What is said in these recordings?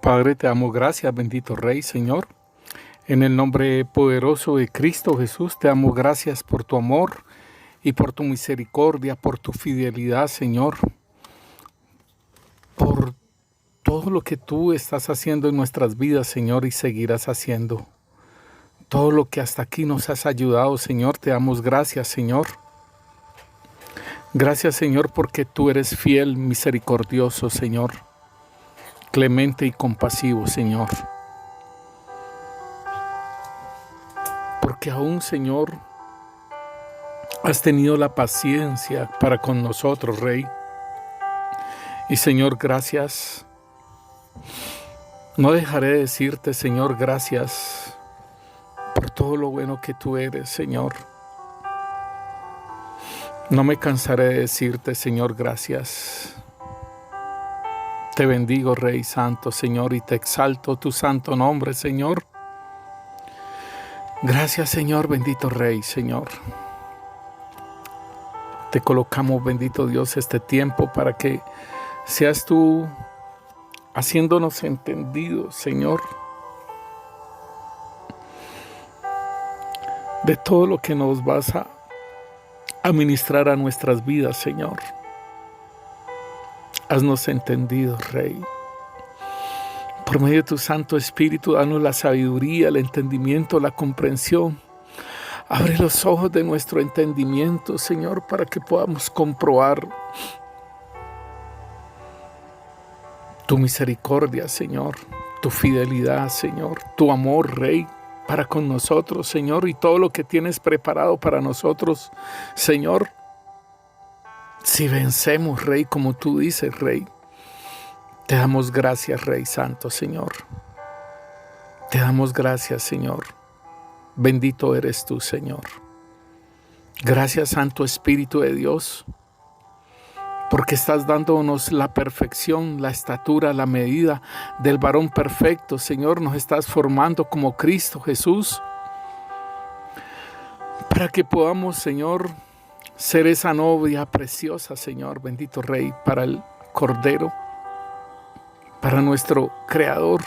Padre, te damos gracias, bendito Rey, Señor. En el nombre poderoso de Cristo Jesús, te damos gracias por tu amor y por tu misericordia, por tu fidelidad, Señor. Por todo lo que tú estás haciendo en nuestras vidas, Señor, y seguirás haciendo. Todo lo que hasta aquí nos has ayudado, Señor, te damos gracias, Señor. Gracias, Señor, porque tú eres fiel, misericordioso, Señor. Clemente y compasivo, Señor. Porque aún, Señor, has tenido la paciencia para con nosotros, Rey. Y, Señor, gracias. No dejaré de decirte, Señor, gracias por todo lo bueno que tú eres, Señor. No me cansaré de decirte, Señor, gracias. Te bendigo, Rey Santo, Señor, y te exalto tu santo nombre, Señor. Gracias, Señor, bendito Rey, Señor. Te colocamos, bendito Dios, este tiempo para que seas tú haciéndonos entendidos, Señor, de todo lo que nos vas a ministrar a nuestras vidas, Señor. Haznos entendidos, Rey. Por medio de tu Santo Espíritu, danos la sabiduría, el entendimiento, la comprensión. Abre los ojos de nuestro entendimiento, Señor, para que podamos comprobar tu misericordia, Señor, tu fidelidad, Señor, tu amor, Rey, para con nosotros, Señor, y todo lo que tienes preparado para nosotros, Señor. Si vencemos, Rey, como tú dices, Rey, te damos gracias, Rey Santo, Señor. Te damos gracias, Señor. Bendito eres tú, Señor. Gracias, Santo Espíritu de Dios, porque estás dándonos la perfección, la estatura, la medida del varón perfecto, Señor. Nos estás formando como Cristo Jesús, para que podamos, Señor, ser esa novia preciosa, Señor, bendito Rey, para el Cordero, para nuestro Creador.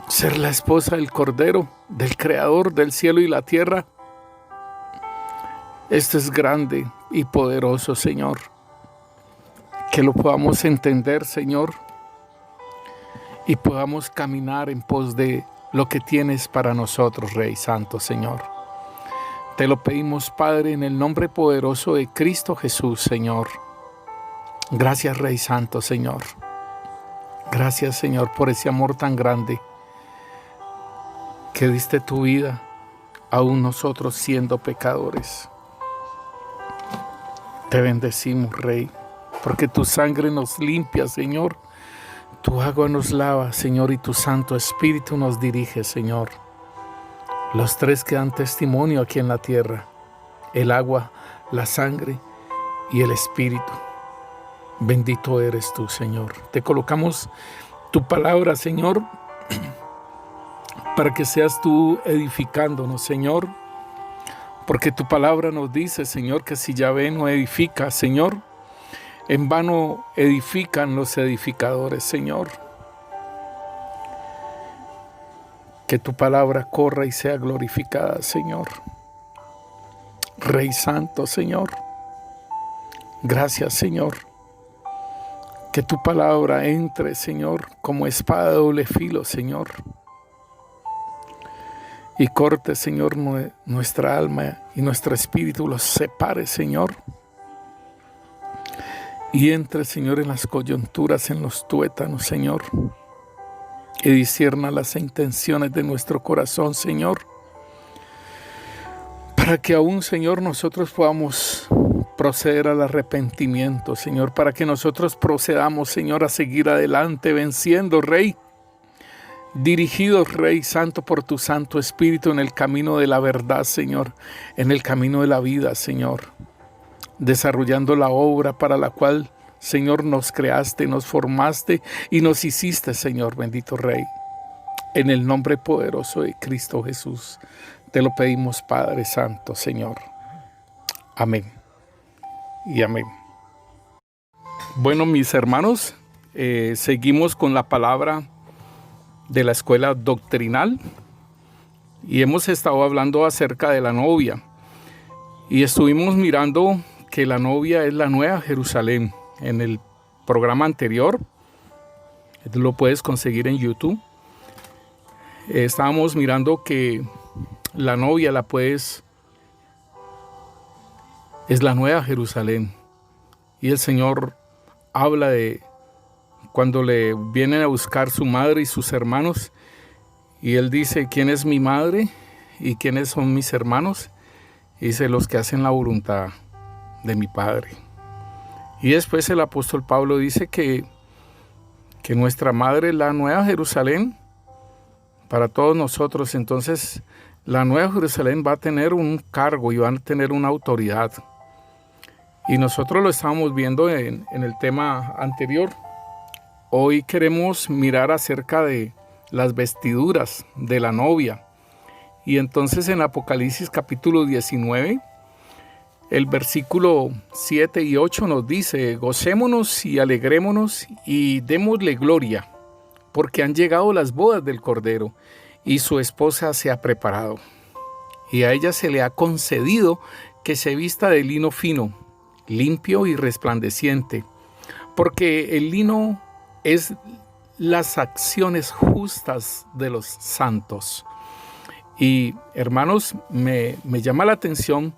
Ser la esposa del Cordero, del Creador del cielo y la tierra. Esto es grande y poderoso, Señor. Que lo podamos entender, Señor, y podamos caminar en pos de lo que tienes para nosotros, Rey Santo, Señor. Te lo pedimos, Padre, en el nombre poderoso de Cristo Jesús, Señor. Gracias, Rey Santo, Señor. Gracias, Señor, por ese amor tan grande que diste tu vida, aún nosotros siendo pecadores. Te bendecimos, Rey, porque tu sangre nos limpia, Señor. Tu agua nos lava, Señor, y tu Santo Espíritu nos dirige, Señor. Los tres que dan testimonio aquí en la tierra: el agua, la sangre y el Espíritu. Bendito eres tú, Señor. Te colocamos tu palabra, Señor, para que seas tú edificándonos, Señor. Porque tu palabra nos dice, Señor, que si Yahvé no edifica, Señor, en vano edifican los edificadores, Señor. Que tu palabra corra y sea glorificada, Señor. Rey Santo, Señor. Gracias, Señor. Que tu palabra entre, Señor, como espada de doble filo, Señor. Y corte, Señor, nuestra alma y nuestro espíritu, los separe, Señor. Y entre, Señor, en las coyunturas, en los tuétanos, Señor. Y discierna las intenciones de nuestro corazón, Señor. Para que aún, Señor, nosotros podamos proceder al arrepentimiento, Señor. Para que nosotros procedamos, Señor, a seguir adelante, venciendo, Rey. Dirigidos, Rey Santo, por tu Santo Espíritu en el camino de la verdad, Señor. En el camino de la vida, Señor. Desarrollando la obra para la cual, Señor, nos creaste, nos formaste y nos hiciste, Señor, bendito Rey. En el nombre poderoso de Cristo Jesús, te lo pedimos, Padre Santo, Señor. Amén y amén. Bueno, mis hermanos, seguimos con la palabra de la escuela doctrinal y hemos estado hablando acerca de la novia y estuvimos mirando que la novia es la Nueva Jerusalén. En el programa anterior, lo puedes conseguir en YouTube, estábamos mirando que la novia es la Nueva Jerusalén, y el Señor habla de cuando le vienen a buscar su madre y sus hermanos, y Él dice: ¿quién es mi madre y quiénes son mis hermanos? Y dice: los que hacen la voluntad de mi Padre. Y después el apóstol Pablo dice que nuestra madre es la Nueva Jerusalén para todos nosotros. Entonces la Nueva Jerusalén va a tener un cargo y va a tener una autoridad. Y nosotros lo estábamos viendo en el tema anterior. Hoy queremos mirar acerca de las vestiduras de la novia. Y entonces en Apocalipsis capítulo 19, el versículo 7 y 8 nos dice: gocémonos y alegrémonos y démosle gloria, porque han llegado las bodas del Cordero, y su esposa se ha preparado. Y a ella se le ha concedido que se vista de lino fino, limpio y resplandeciente, porque el lino es las acciones justas de los santos. Y hermanos, me llama la atención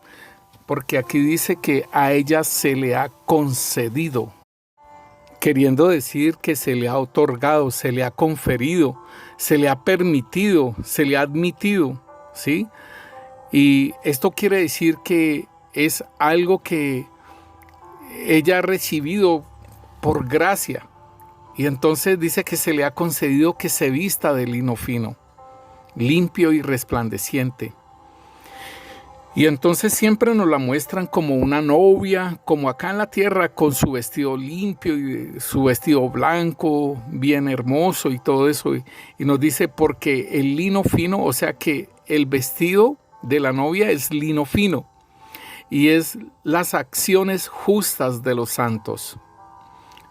porque aquí dice que a ella se le ha concedido, queriendo decir que se le ha otorgado, se le ha conferido, se le ha permitido, se le ha admitido, ¿sí? Y esto quiere decir que es algo que ella ha recibido por gracia. Y entonces dice que se le ha concedido que se vista de lino fino, limpio y resplandeciente. Y entonces siempre nos la muestran como una novia, como acá en la tierra, con su vestido limpio y su vestido blanco, bien hermoso y todo eso. Y nos dice: porque el lino fino, o sea que el vestido de la novia es lino fino y es las acciones justas de los santos.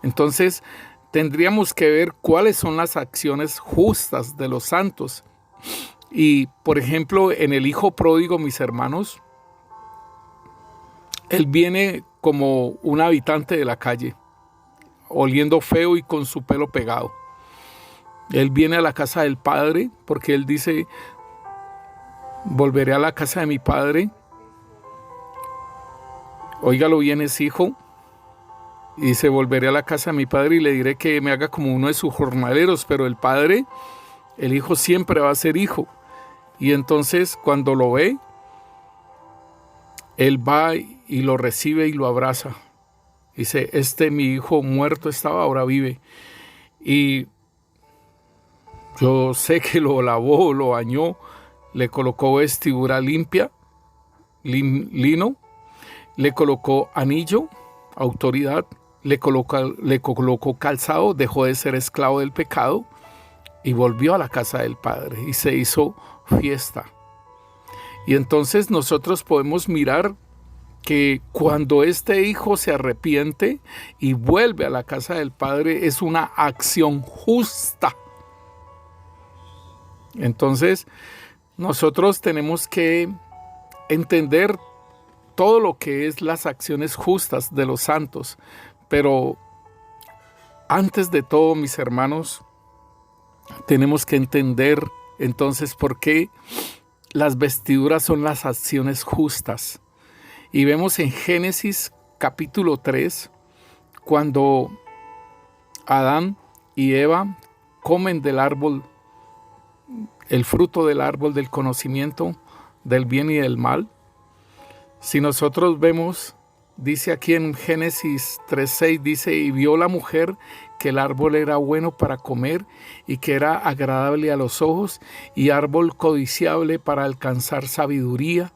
Entonces tendríamos que ver cuáles son las acciones justas de los santos. Y, por ejemplo, en el hijo pródigo, mis hermanos, él viene como un habitante de la calle, oliendo feo y con su pelo pegado. Él viene a la casa del padre porque él dice: volveré a la casa de mi padre. Óigalo bien, es hijo. Y dice: volveré a la casa de mi padre y le diré que me haga como uno de sus jornaleros. Pero el padre, el hijo siempre va a ser hijo. Y entonces cuando lo ve, él va y lo recibe y lo abraza. Dice: mi hijo muerto estaba, ahora vive. Y yo sé que lo lavó, lo bañó, le colocó vestidura limpia, lino, le colocó anillo, autoridad, le colocó calzado, dejó de ser esclavo del pecado y volvió a la casa del Padre y se hizo fiesta. Y entonces nosotros podemos mirar que cuando este hijo se arrepiente y vuelve a la casa del Padre, es una acción justa. Entonces nosotros tenemos que entender todo lo que es las acciones justas de los santos. Pero antes de todo, mis hermanos, tenemos que entender entonces por qué las vestiduras son las acciones justas. Y vemos en Génesis capítulo 3, cuando Adán y Eva comen del árbol, el fruto del árbol del conocimiento del bien y del mal. Si nosotros vemos, dice aquí en Génesis 3:6, dice: y vio la mujer que el árbol era bueno para comer y que era agradable a los ojos y árbol codiciable para alcanzar sabiduría,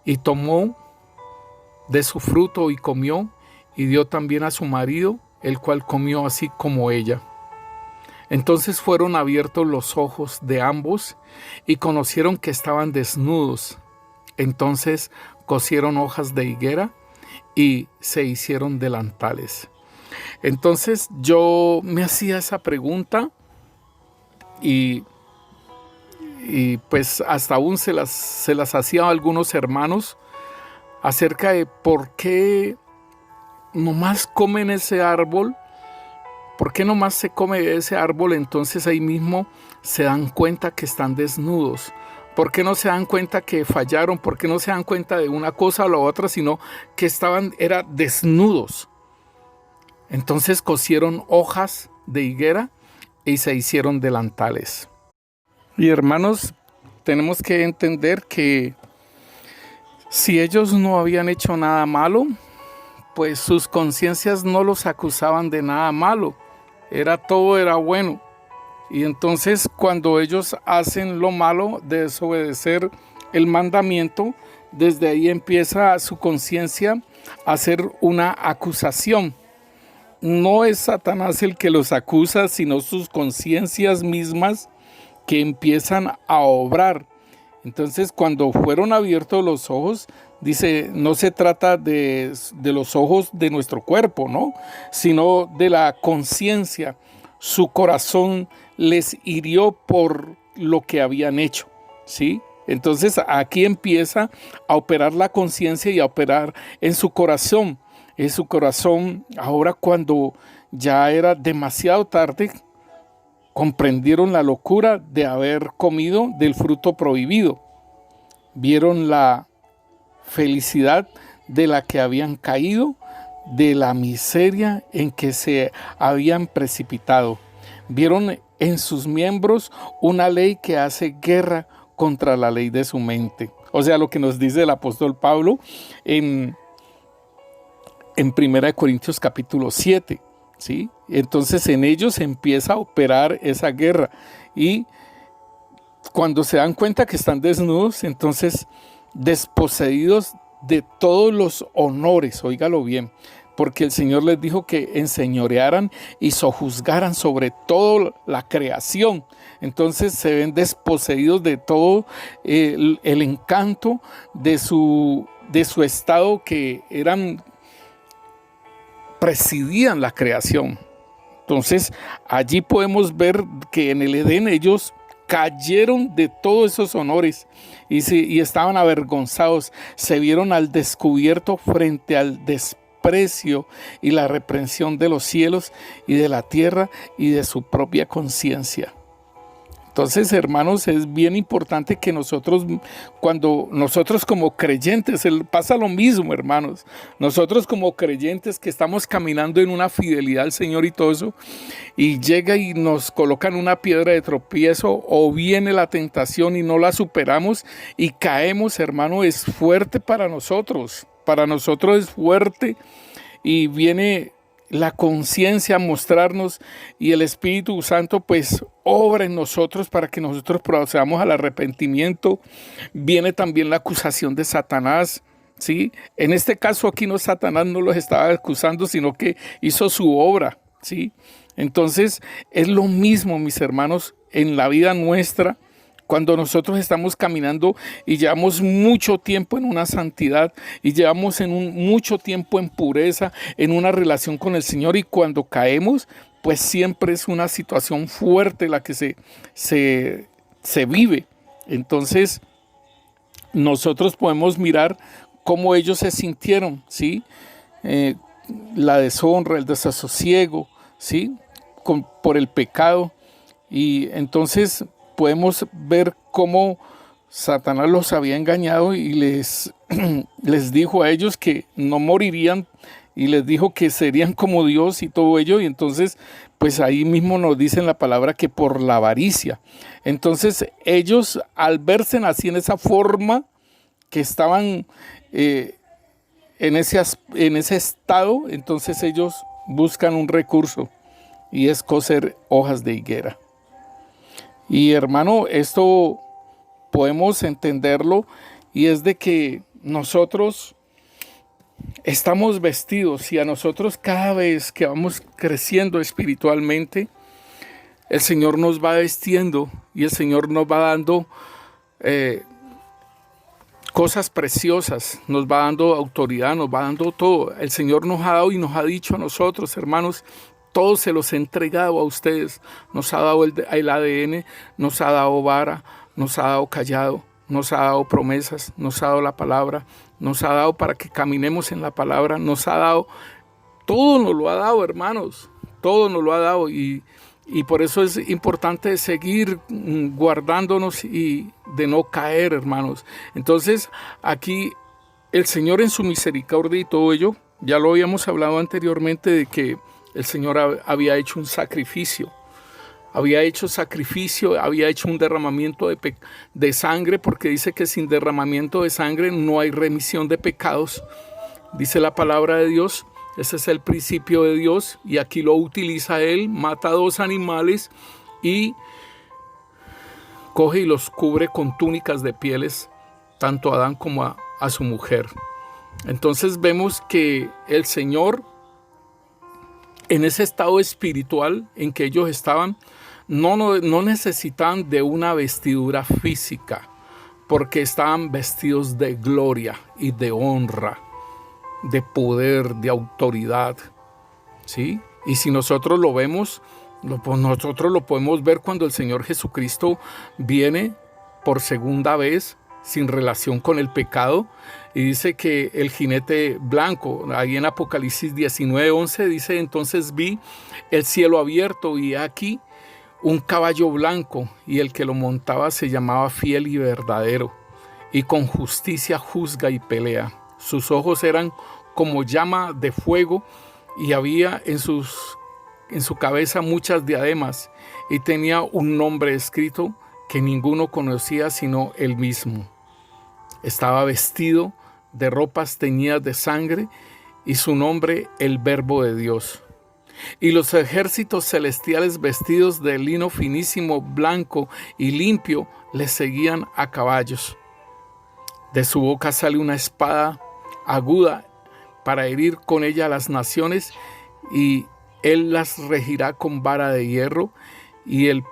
y tomó de su fruto y comió, y dio también a su marido, el cual comió así como ella. Entonces fueron abiertos los ojos de ambos y conocieron que estaban desnudos. Entonces cosieron hojas de higuera y se hicieron delantales. Entonces yo me hacía esa pregunta y, y pues hasta aún se las hacía a algunos hermanos acerca de por qué nomás comen ese árbol, por qué nomás se come de ese árbol, entonces ahí mismo se dan cuenta que están desnudos. ¿Por qué no se dan cuenta que fallaron? ¿Por qué no se dan cuenta de una cosa o la otra, sino que eran desnudos? Entonces cosieron hojas de higuera y se hicieron delantales. Y hermanos, tenemos que entender que si ellos no habían hecho nada malo, pues sus conciencias no los acusaban de nada malo. Todo era bueno. Y entonces cuando ellos hacen lo malo de desobedecer el mandamiento, desde ahí empieza su conciencia a hacer una acusación. No es Satanás el que los acusa, sino sus conciencias mismas que empiezan a obrar. Entonces, cuando fueron abiertos los ojos, dice, no se trata de los ojos de nuestro cuerpo, ¿no? Sino de la conciencia. Su corazón les hirió por lo que habían hecho, ¿sí? Entonces, aquí empieza a operar la conciencia y a operar en su corazón. En su corazón, ahora cuando ya era demasiado tarde, comprendieron la locura de haber comido del fruto prohibido. Vieron la felicidad de la que habían caído, de la miseria en que se habían precipitado. Vieron en sus miembros una ley que hace guerra contra la ley de su mente. O sea, lo que nos dice el apóstol Pablo en 1 Corintios capítulo 7. ¿Sí? Entonces en ellos empieza a operar esa guerra y cuando se dan cuenta que están desnudos, entonces desposeídos de todos los honores, óigalo bien, porque el Señor les dijo que enseñorearan y sojuzgaran sobre toda la creación. Entonces se ven desposeídos de todo el encanto de su estado, que presidían la creación. Entonces allí podemos ver que en el Edén ellos cayeron de todos esos honores y estaban avergonzados, se vieron al descubierto frente al desprecio y la reprensión de los cielos y de la tierra y de su propia conciencia. Entonces, hermanos, es bien importante que cuando nosotros como creyentes, pasa lo mismo, hermanos, nosotros como creyentes que estamos caminando en una fidelidad al Señor y todo eso, y llega y nos colocan una piedra de tropiezo o viene la tentación y no la superamos y caemos, hermano, es fuerte para nosotros es fuerte y viene la conciencia a mostrarnos y el Espíritu Santo pues obra en nosotros para que nosotros procedamos al arrepentimiento. Viene también la acusación de Satanás, ¿sí? En este caso aquí Satanás no los estaba acusando, sino que hizo su obra, ¿sí? Entonces es lo mismo, mis hermanos, en la vida nuestra. Cuando nosotros estamos caminando y llevamos mucho tiempo en una santidad y llevamos mucho tiempo en pureza, en una relación con el Señor, y cuando caemos, pues siempre es una situación fuerte la que se vive. Entonces, nosotros podemos mirar cómo ellos se sintieron, ¿sí? La deshonra, el desasosiego, ¿sí? Por el pecado. Y entonces podemos ver cómo Satanás los había engañado y les dijo a ellos que no morirían y les dijo que serían como Dios y todo ello. Y entonces, pues ahí mismo nos dicen la palabra que por la avaricia. Entonces ellos, al verse así en esa forma que estaban en ese estado, entonces ellos buscan un recurso y es coser hojas de higuera. Y hermano, esto podemos entenderlo y es de que nosotros estamos vestidos y a nosotros cada vez que vamos creciendo espiritualmente, el Señor nos va vestiendo y el Señor nos va dando cosas preciosas, nos va dando autoridad, nos va dando todo. El Señor nos ha dado y nos ha dicho a nosotros, hermanos, todo se los he entregado a ustedes. Nos ha dado el ADN, nos ha dado vara, nos ha dado callado, nos ha dado promesas, nos ha dado la palabra, nos ha dado para que caminemos en la palabra, nos ha dado, todo nos lo ha dado, hermanos, todo nos lo ha dado y por eso es importante seguir guardándonos y de no caer, hermanos. Entonces, aquí el Señor en su misericordia y todo ello, ya lo habíamos hablado anteriormente de que el Señor había hecho un sacrificio. Había hecho sacrificio, había hecho un derramamiento de sangre, porque dice que sin derramamiento de sangre no hay remisión de pecados. Dice la palabra de Dios. Ese es el principio de Dios y aquí lo utiliza Él, mata 2 animales y coge y los cubre con túnicas de pieles, tanto a Adán como a su mujer. Entonces vemos que el Señor, en ese estado espiritual en que ellos estaban, no necesitaban de una vestidura física, porque estaban vestidos de gloria y de honra, de poder, de autoridad, ¿sí? Y si nosotros lo vemos, nosotros lo podemos ver cuando el Señor Jesucristo viene por segunda vez sin relación con el pecado y dice que el jinete blanco, ahí en Apocalipsis 19:11 dice: entonces vi el cielo abierto y aquí un caballo blanco y el que lo montaba se llamaba Fiel y Verdadero y con justicia juzga y pelea. Sus ojos eran como llama de fuego y había en su cabeza muchas diademas y tenía un nombre escrito que ninguno conocía sino él mismo. Estaba vestido de ropas teñidas de sangre y su nombre el Verbo de Dios. Y los ejércitos celestiales vestidos de lino finísimo, blanco y limpio le seguían a caballos. De su boca sale una espada aguda para herir con ella a las naciones y él las regirá con vara de hierro y él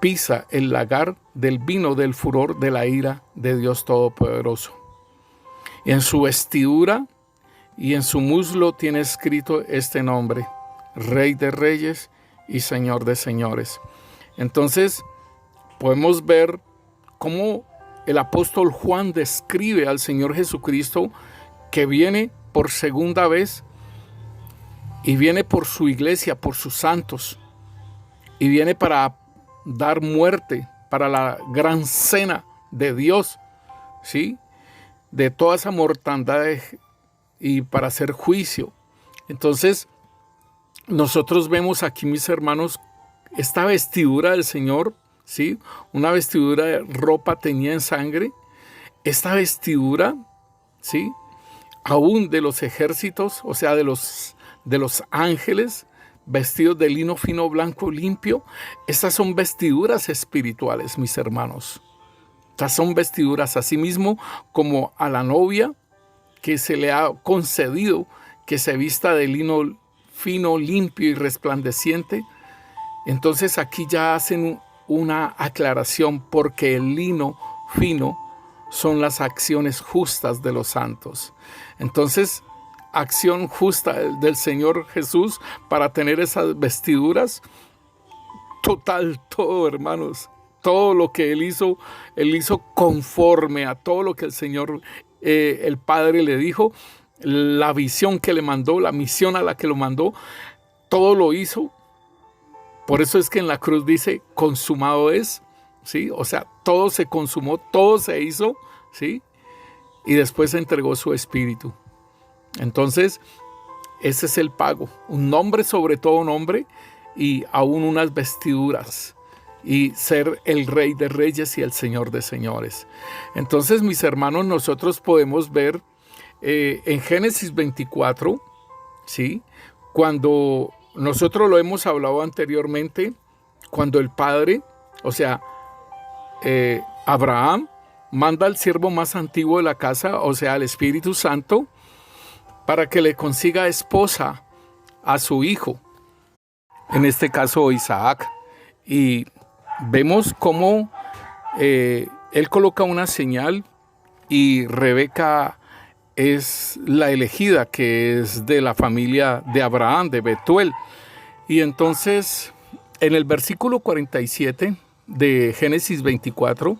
pisa el lagar del vino del furor de la ira de Dios Todopoderoso. Y en su vestidura y en su muslo tiene escrito este nombre: Rey de Reyes y Señor de Señores. Entonces podemos ver cómo el apóstol Juan describe al Señor Jesucristo que viene por segunda vez y viene por su iglesia, por sus santos, y viene para dar muerte, para la gran cena de Dios, ¿sí? De toda esa mortandad y para hacer juicio. Entonces, nosotros vemos aquí, mis hermanos, esta vestidura del Señor, ¿sí? Una vestidura de ropa teñida en sangre. Esta vestidura, ¿sí? Aún de los ejércitos, o sea, de los ángeles, vestidos de lino fino, blanco, limpio. Estas son vestiduras espirituales, mis hermanos. Estas son vestiduras, así mismo como a la novia que se le ha concedido que se vista de lino fino, limpio y resplandeciente. Entonces aquí ya hacen una aclaración, porque el lino fino son las acciones justas de los santos. Entonces, acción justa del Señor Jesús para tener esas vestiduras, total, todo, hermanos, todo lo que Él hizo conforme a todo lo que el Señor, el Padre le dijo, la visión que le mandó, la misión a la que lo mandó, todo lo hizo. Por eso es que en la cruz dice: consumado es, ¿sí? O sea, todo se consumó, todo se hizo, ¿sí? Y después se entregó su espíritu. Entonces, ese es el pago. Un nombre sobre todo nombre y aún unas vestiduras. Y ser el Rey de Reyes y el Señor de Señores. Entonces, mis hermanos, nosotros podemos ver en Génesis 24, ¿sí? Cuando nosotros lo hemos hablado anteriormente, cuando el Padre, o sea, Abraham, manda al siervo más antiguo de la casa, o sea, al Espíritu Santo, para que le consiga esposa a su hijo, en este caso Isaac. Y vemos cómo Él coloca una señal y Rebeca es la elegida, que es de la familia de Abraham, de Betuel. Y entonces, en el versículo 47 de Génesis 24,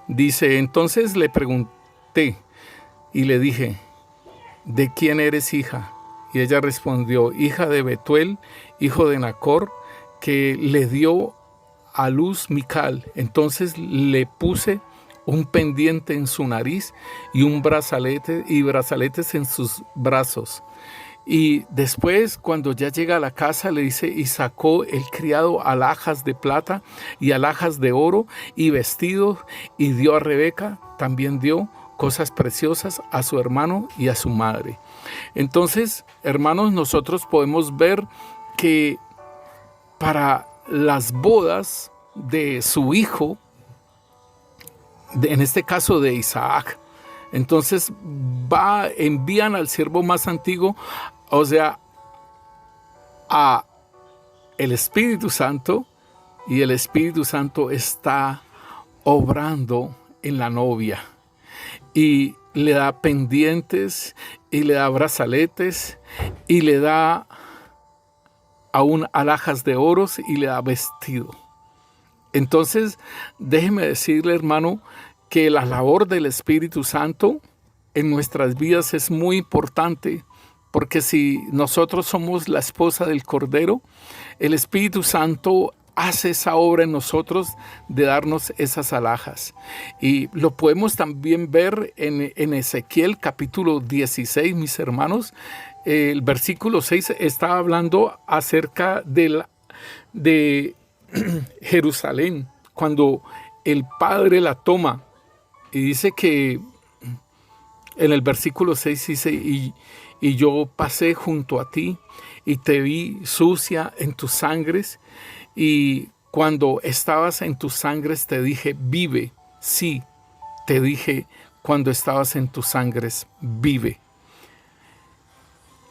dice: entonces le pregunté y le dije, ¿de quién eres hija? Y ella respondió: hija de Betuel, hijo de Nacor, que le dio a luz Mical. Entonces le puse un pendiente en su nariz y un brazalete y brazaletes en sus brazos. Y después, cuando ya llega a la casa, le dice: y sacó el criado alhajas de plata y alhajas de oro y vestidos, y dio a Rebeca, también dio cosas preciosas a su hermano y a su madre. Entonces, hermanos, nosotros podemos ver que para las bodas de su hijo, en este caso de Isaac, entonces envían al siervo más antiguo, o sea, a el Espíritu Santo, y el Espíritu Santo está obrando en la novia y le da pendientes y le da brazaletes y le da aún alhajas de oros y le da vestido. Entonces, déjeme decirle, hermano, que la labor del Espíritu Santo en nuestras vidas es muy importante, porque si nosotros somos la esposa del Cordero, el Espíritu Santo hace esa obra en nosotros de darnos esas alhajas. Y lo podemos también ver en Ezequiel capítulo 16, mis hermanos. El versículo 6 está hablando acerca de Jerusalén, cuando el Padre la toma, y dice que en el versículo 6 dice: y yo pasé junto a ti y te vi sucia en tus sangres, y cuando estabas en tus sangres te dije: vive. Sí, te dije cuando estabas en tus sangres: vive.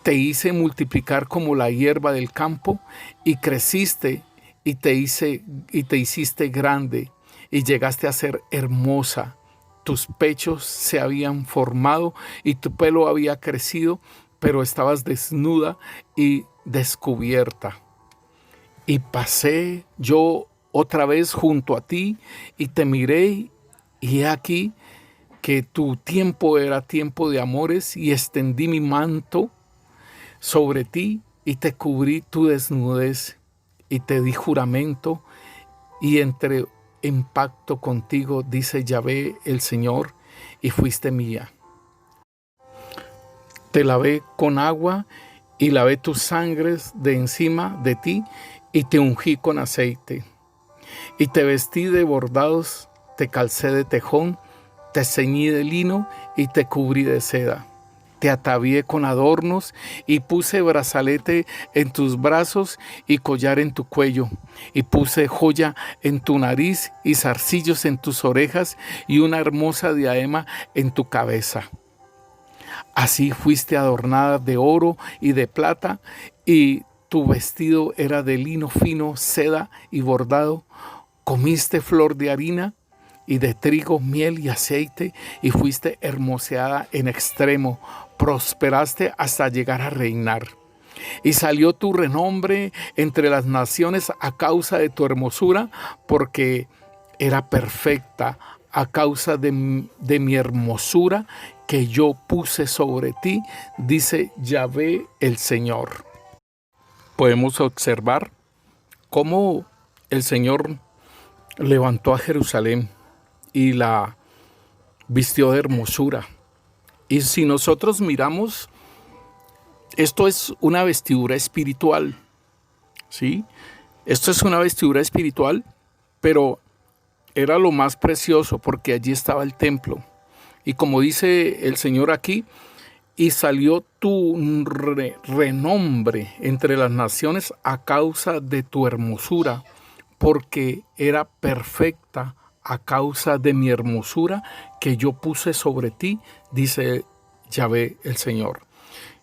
Te hice multiplicar como la hierba del campo, y creciste y te hiciste grande, y llegaste a ser hermosa. Tus pechos se habían formado y tu pelo había crecido, pero estabas desnuda y descubierta. Y pasé yo otra vez junto a ti y te miré, y he aquí que tu tiempo era tiempo de amores, y extendí mi manto sobre ti y te cubrí tu desnudez, y te di juramento y entré en pacto contigo, dice Yahvé el Señor, y fuiste mía. Te lavé con agua y lavé tus sangres de encima de ti, y te ungí con aceite. Y te vestí de bordados, te calcé de tejón, te ceñí de lino y te cubrí de seda. Te atavié con adornos y puse brazalete en tus brazos y collar en tu cuello, y puse joya en tu nariz y zarcillos en tus orejas y una hermosa diadema en tu cabeza. Así fuiste adornada de oro y de plata, y tu vestido era de lino fino, seda y bordado. Comiste flor de harina y de trigo, miel y aceite, y fuiste hermoseada en extremo. Prosperaste hasta llegar a reinar. Y salió tu renombre entre las naciones a causa de tu hermosura, porque era perfecta a causa de mi hermosura que yo puse sobre ti, dice Yahvé el Señor. Podemos observar cómo el Señor levantó a Jerusalén y la vistió de hermosura. Y si nosotros miramos, esto es una vestidura espiritual, ¿sí? Esto es una vestidura espiritual, pero era lo más precioso porque allí estaba el templo. Y como dice el Señor aquí: y salió tu renombre entre las naciones a causa de tu hermosura, porque era perfecta a causa de mi hermosura que yo puse sobre ti, dice Yahvé el Señor.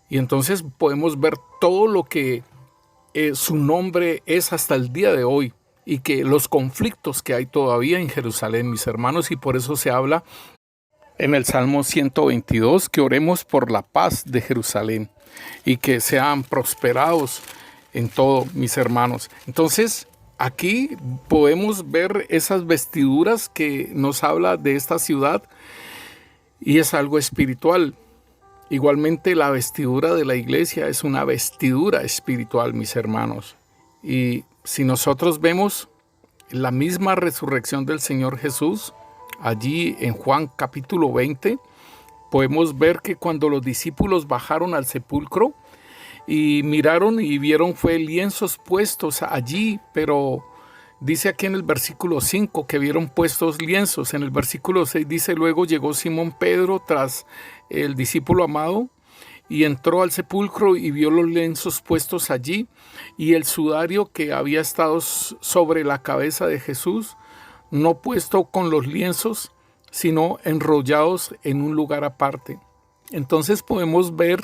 Y entonces podemos ver todo lo que su nombre es hasta el día de hoy. y que los conflictos que hay todavía en Jerusalén, mis hermanos, y por eso se habla en el Salmo 122 que oremos por la paz de Jerusalén y que sean prosperados en todo, mis hermanos. Entonces, aquí podemos ver esas vestiduras que nos habla de esta ciudad y es algo espiritual. Igualmente, la vestidura de la iglesia es una vestidura espiritual, mis hermanos. Y si nosotros vemos la misma resurrección del Señor Jesús, allí en Juan capítulo 20, podemos ver que cuando los discípulos bajaron al sepulcro y miraron y vieron fue lienzos puestos allí, pero dice aquí en el versículo 5 que vieron puestos lienzos. En el versículo 6 dice, luego llegó Simón Pedro tras el discípulo amado y entró al sepulcro y vio los lienzos puestos allí y el sudario que había estado sobre la cabeza de Jesús, no puesto con los lienzos, sino enrollados en un lugar aparte. Entonces podemos ver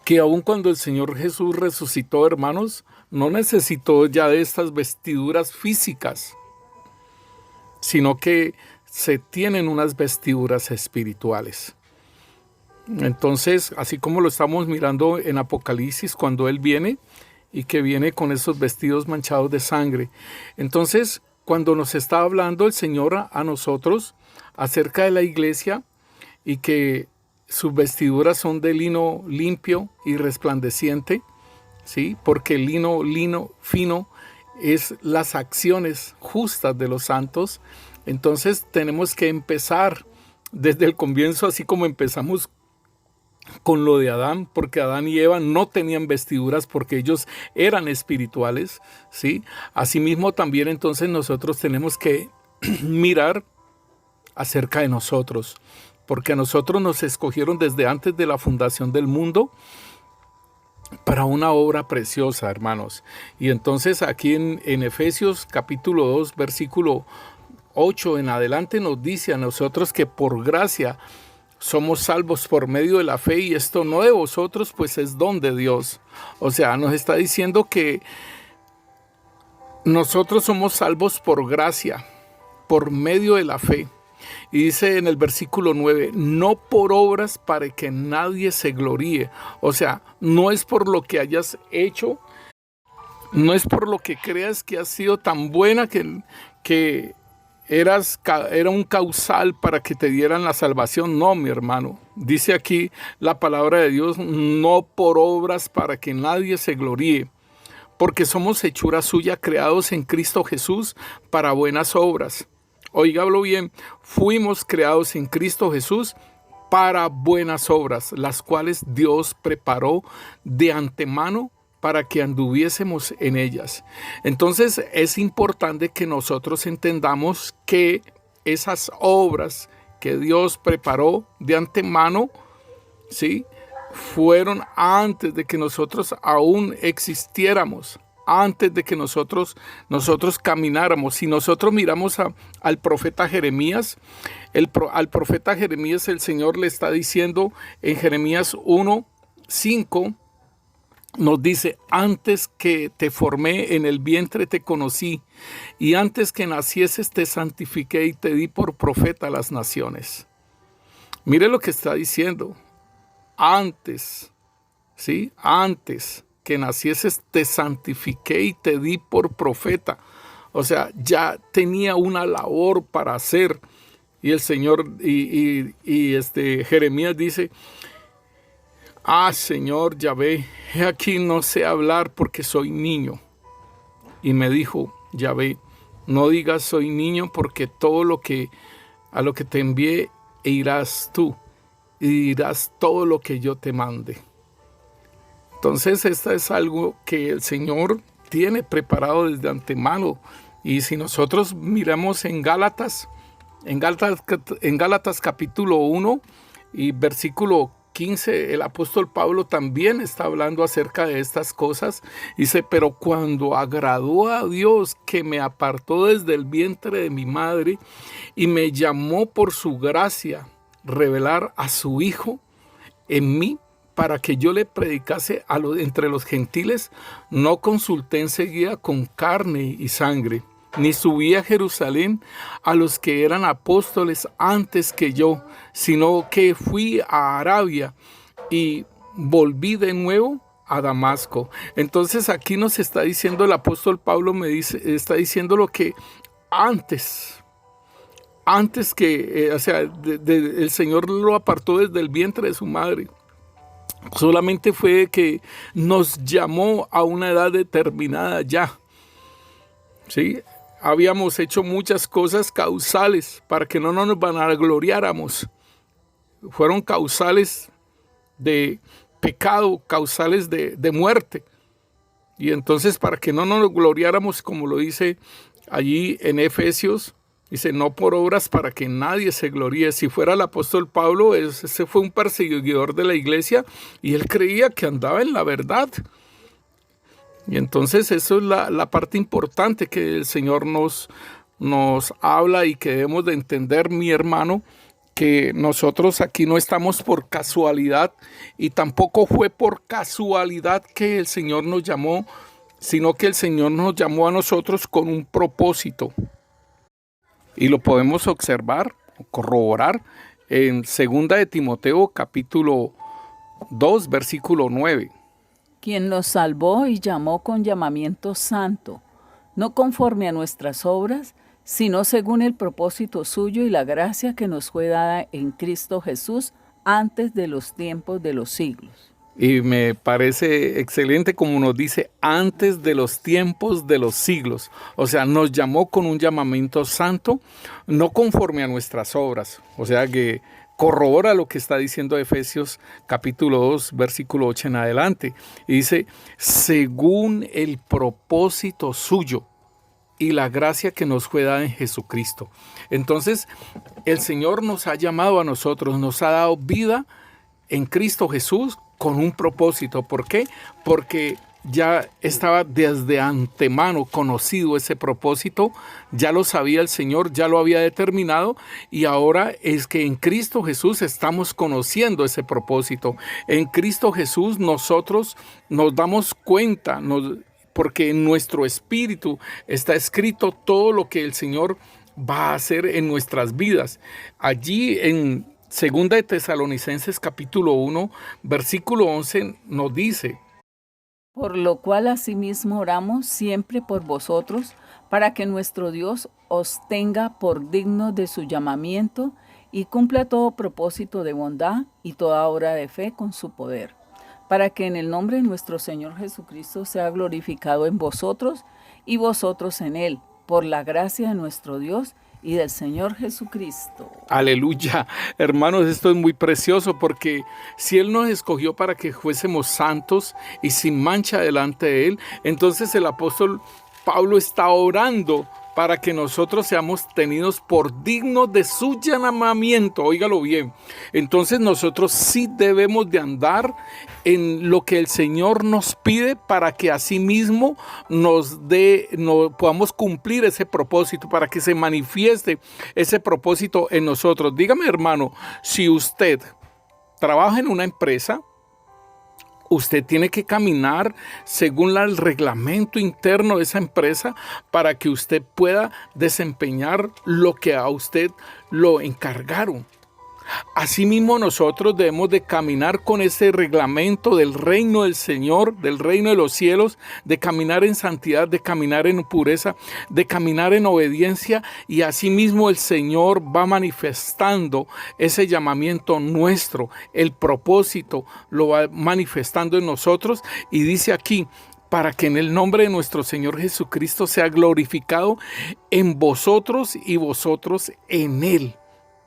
que aun cuando el Señor Jesús resucitó, hermanos, no necesitó ya de estas vestiduras físicas, sino que se tienen unas vestiduras espirituales. Entonces, así como lo estamos mirando en Apocalipsis, cuando Él viene y que viene con esos vestidos manchados de sangre. Entonces, cuando nos está hablando el Señor a nosotros acerca de la iglesia y que sus vestiduras son de lino limpio y resplandeciente, ¿sí? Porque el lino fino es las acciones justas de los santos. Entonces tenemos que empezar desde el comienzo, así como empezamos con lo de Adán, porque Adán y Eva no tenían vestiduras porque ellos eran espirituales, ¿sí? Asimismo también entonces nosotros tenemos que mirar acerca de nosotros, porque a nosotros nos escogieron desde antes de la fundación del mundo para una obra preciosa, hermanos. Y entonces aquí en Efesios capítulo 2, versículo 8 en adelante nos dice a nosotros que por gracia somos salvos por medio de la fe y esto no de vosotros, pues es don de Dios. O sea, nos está diciendo que nosotros somos salvos por gracia, por medio de la fe. Y dice en el versículo 9, no por obras para que nadie se gloríe. O sea, no es por lo que hayas hecho, no es por lo que creas que has sido tan buena que era un causal para que te dieran la salvación. No, mi hermano. Dice aquí la palabra de Dios, no por obras para que nadie se gloríe, porque somos hechura suya, creados en Cristo Jesús para buenas obras. Óigalo bien, fuimos creados en Cristo Jesús para buenas obras, las cuales Dios preparó de antemano para que anduviésemos en ellas. Entonces es importante que nosotros entendamos que esas obras que Dios preparó de antemano, ¿sí?, fueron antes de que nosotros aún existiéramos, antes de que nosotros camináramos. Si nosotros miramos al profeta Jeremías, al profeta Jeremías el Señor le está diciendo en Jeremías 1:5, nos dice, antes que te formé en el vientre te conocí, y antes que nacieses te santifiqué y te di por profeta a las naciones. Mire lo que está diciendo. Antes, ¿sí? Antes que nacieses te santifiqué y te di por profeta. O sea, ya tenía una labor para hacer. Y el Señor, Jeremías dice, Señor Yahvé, he aquí no sé hablar porque soy niño. Y me dijo Yahvé, no digas soy niño, porque todo a lo que te envié irás tú, y dirás todo lo que yo te mande. Entonces, esta es algo que el Señor tiene preparado desde antemano. Y si nosotros miramos en Gálatas capítulo 1 y versículo 15, el apóstol Pablo también está hablando acerca de estas cosas. Dice, pero cuando agradó a Dios que me apartó desde el vientre de mi madre y me llamó por su gracia revelar a su Hijo en mí para que yo le predicase entre los gentiles, no consulté enseguida con carne y sangre, ni subí a Jerusalén a los que eran apóstoles antes que yo, sino que fui a Arabia y volví de nuevo a Damasco. Entonces aquí nos está diciendo el apóstol Pablo, está diciendo lo que antes que, el Señor lo apartó desde el vientre de su madre. Solamente fue que nos llamó a una edad determinada ya. ¿Sí? Habíamos hecho muchas cosas causales para que no nos vanagloriáramos. Fueron causales de pecado, causales de muerte. Y entonces para que no nos gloriáramos, como lo dice allí en Efesios, dice, no por obras para que nadie se gloríe. Si fuera el apóstol Pablo, ese fue un perseguidor de la iglesia y él creía que andaba en la verdad. Y entonces eso es la parte importante que el Señor nos habla y que debemos de entender, mi hermano, que nosotros aquí no estamos por casualidad y tampoco fue por casualidad que el Señor nos llamó, sino que el Señor nos llamó a nosotros con un propósito. Y lo podemos observar, corroborar en 2 de Timoteo capítulo 2, versículo 9. Quien nos salvó y llamó con llamamiento santo, no conforme a nuestras obras, sino según el propósito suyo y la gracia que nos fue dada en Cristo Jesús antes de los tiempos de los siglos. Y me parece excelente como nos dice, antes de los tiempos de los siglos. O sea, nos llamó con un llamamiento santo, no conforme a nuestras obras. O sea que corrobora lo que está diciendo Efesios capítulo 2, versículo 8 en adelante. Y dice, según el propósito suyo y la gracia que nos fue dada en Jesucristo. Entonces, el Señor nos ha llamado a nosotros, nos ha dado vida en Cristo Jesús con un propósito. ¿Por qué? Porque ya estaba desde antemano conocido ese propósito, ya lo sabía el Señor, ya lo había determinado, y ahora es que en Cristo Jesús estamos conociendo ese propósito. En Cristo Jesús nosotros nos damos cuenta, porque en nuestro espíritu está escrito todo lo que el Señor va a hacer en nuestras vidas. Allí en 2 de Tesalonicenses capítulo 1, versículo 11 nos dice: por lo cual asimismo oramos siempre por vosotros, para que nuestro Dios os tenga por dignos de su llamamiento y cumpla todo propósito de bondad y toda obra de fe con su poder, para que en el nombre de nuestro Señor Jesucristo sea glorificado en vosotros y vosotros en Él, por la gracia de nuestro Dios y del Señor Jesucristo. Aleluya. Hermanos, esto es muy precioso porque si Él nos escogió para que fuésemos santos y sin mancha delante de Él, entonces el apóstol Pablo está orando para que nosotros seamos tenidos por dignos de su llamamiento. Óigalo bien. Entonces nosotros sí debemos de andar en lo que el Señor nos pide para que así mismo podamos cumplir ese propósito, para que se manifieste ese propósito en nosotros. Dígame, hermano, si usted trabaja en una empresa, usted tiene que caminar según el reglamento interno de esa empresa para que usted pueda desempeñar lo que a usted lo encargaron. Asimismo, nosotros debemos de caminar con ese reglamento del reino del Señor, del reino de los cielos, de caminar en santidad, de caminar en pureza, de caminar en obediencia, y asimismo el Señor va manifestando ese llamamiento nuestro, el propósito lo va manifestando en nosotros, y dice aquí: para que en el nombre de nuestro Señor Jesucristo sea glorificado en vosotros y vosotros en Él,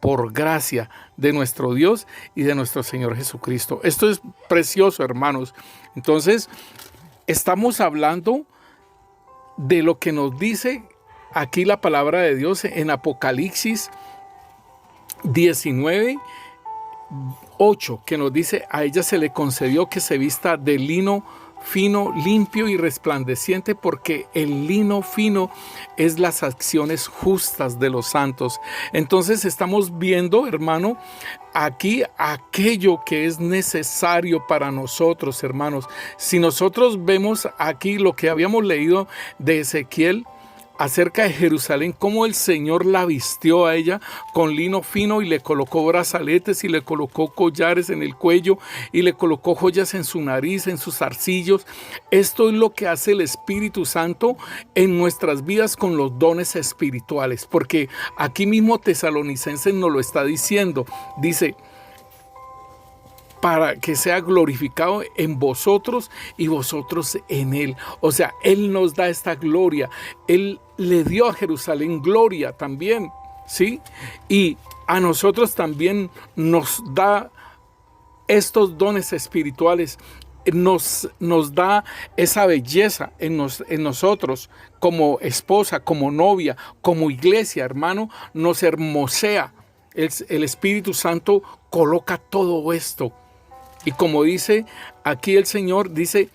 por gracia de nuestro Dios y de nuestro Señor Jesucristo. Esto es precioso, hermanos. Entonces, estamos hablando de lo que nos dice aquí la palabra de Dios en Apocalipsis 19, 8, que nos dice: a ella se le concedió que se vista de lino fino, limpio y resplandeciente, porque el lino fino es las acciones justas de los santos. Entonces estamos viendo, hermano, aquí aquello que es necesario para nosotros, hermanos. Si nosotros vemos aquí lo que habíamos leído de Ezequiel acerca de Jerusalén, cómo el Señor la vistió a ella con lino fino y le colocó brazaletes y le colocó collares en el cuello y le colocó joyas en su nariz, en sus zarcillos. Esto es lo que hace el Espíritu Santo en nuestras vidas con los dones espirituales, porque aquí mismo Tesalonicenses nos lo está diciendo. Dice, para que sea glorificado en vosotros y vosotros en Él. O sea, Él nos da esta gloria. Él le dio a Jerusalén gloria también, ¿sí? Y a nosotros también nos da estos dones espirituales. Nos da esa belleza en nosotros como esposa, como novia, como iglesia, hermano. Nos hermosea. El Espíritu Santo coloca todo esto. Y como dice aquí el Señor, dice,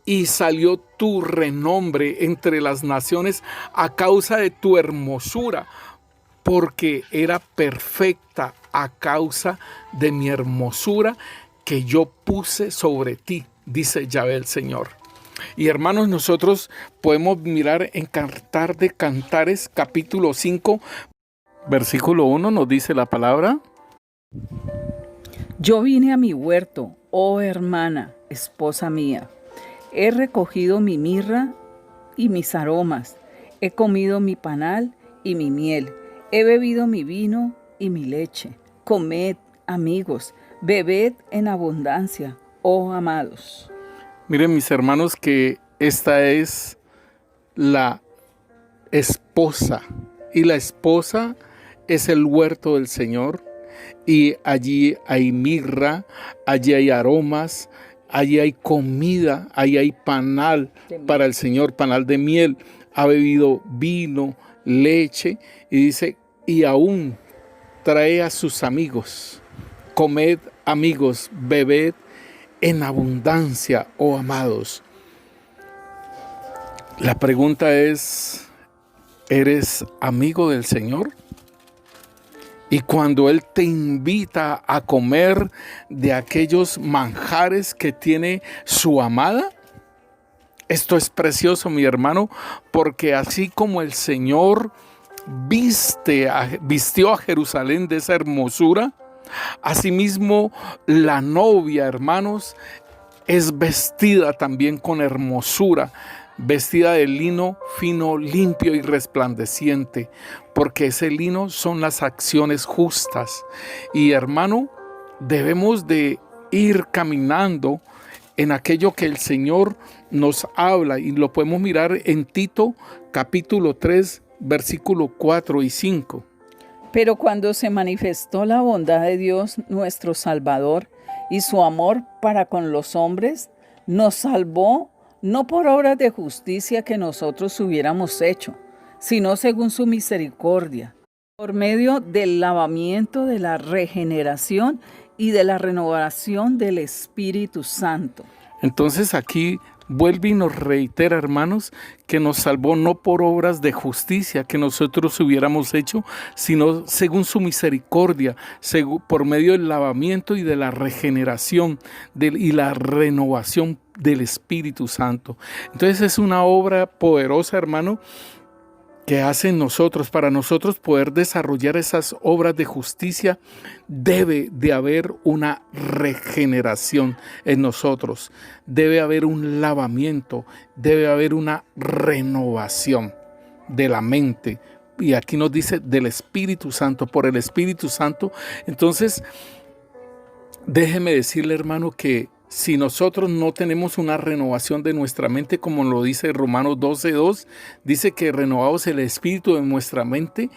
y salió tu renombre entre las naciones a causa de tu hermosura, porque era perfecta a causa de mi hermosura que yo puse sobre ti, dice Yahvé el Señor. Y hermanos, nosotros podemos mirar en Cantar de Cantares, capítulo 5, versículo 1, nos dice la palabra. Yo vine a mi huerto, oh hermana, esposa mía. He recogido mi mirra y mis aromas. He comido mi panal y mi miel. He bebido mi vino y mi leche. Comed, amigos, bebed en abundancia, oh amados. Miren, mis hermanos, que esta es la esposa. Y la esposa es el huerto del Señor. Y allí hay mirra, allí hay aromas, allí hay comida, allí hay panal para el Señor, panal de miel. Ha bebido vino, leche, y dice, y aún trae a sus amigos. Comed, amigos, bebed en abundancia, oh amados. La pregunta es, ¿eres amigo del Señor? Y cuando Él te invita a comer de aquellos manjares que tiene su amada, esto es precioso, mi hermano, porque así como el Señor vistió a Jerusalén de esa hermosura, asimismo la novia, hermanos, es vestida también con hermosura, vestida de lino fino, limpio y resplandeciente, porque ese lino son las acciones justas. Y hermano, debemos de ir caminando en aquello que el Señor nos habla, y lo podemos mirar en Tito capítulo 3, versículo 4 y 5. Pero cuando se manifestó la bondad de Dios nuestro Salvador y su amor para con los hombres, nos salvó no por obras de justicia que nosotros hubiéramos hecho, sino según su misericordia, por medio del lavamiento de la regeneración y de la renovación del Espíritu Santo. Entonces aquí vuelve y nos reitera, hermanos, que nos salvó no por obras de justicia que nosotros hubiéramos hecho, sino según su misericordia, por medio del lavamiento y de la regeneración y la renovación del Espíritu Santo. Entonces es una obra poderosa, hermano, que hace en nosotros. Para nosotros poder desarrollar esas obras de justicia, debe de haber una regeneración en nosotros, debe haber un lavamiento, debe haber una renovación de la mente. Y aquí nos dice del Espíritu Santo, por el Espíritu Santo. Entonces, déjeme decirle, hermano, que si nosotros no tenemos una renovación de nuestra mente, como lo dice Romanos 12:2, dice que renovaos el espíritu de nuestra mente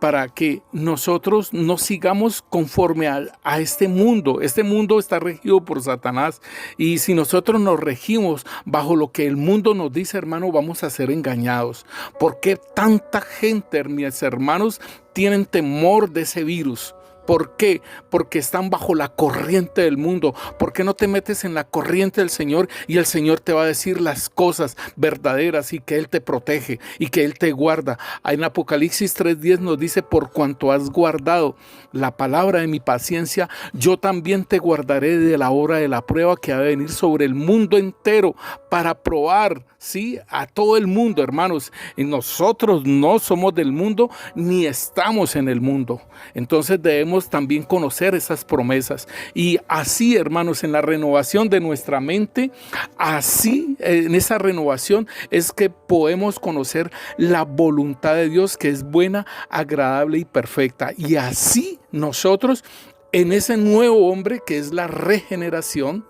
para que nosotros no sigamos conforme a este mundo. Este mundo está regido por Satanás, y si nosotros nos regimos bajo lo que el mundo nos dice, hermano, vamos a ser engañados. ¿Por qué tanta gente, mis hermanos, tienen temor de ese virus? ¿Por qué? Porque están bajo la corriente del mundo. ¿Por qué no te metes en la corriente del Señor y el Señor te va a decir las cosas verdaderas y que Él te protege y que Él te guarda? En Apocalipsis 3:10 nos dice: por cuanto has guardado la palabra de mi paciencia, yo también te guardaré de la hora de la prueba que ha de venir sobre el mundo entero para probar, ¿sí?, a todo el mundo, hermanos. Y nosotros no somos del mundo ni estamos en el mundo. Entonces debemos también conocer esas promesas. Y así, hermanos, en la renovación de nuestra mente, así en esa renovación es que podemos conocer la voluntad de Dios, que es buena, agradable y perfecta. Y así nosotros, en ese nuevo hombre que es la regeneración,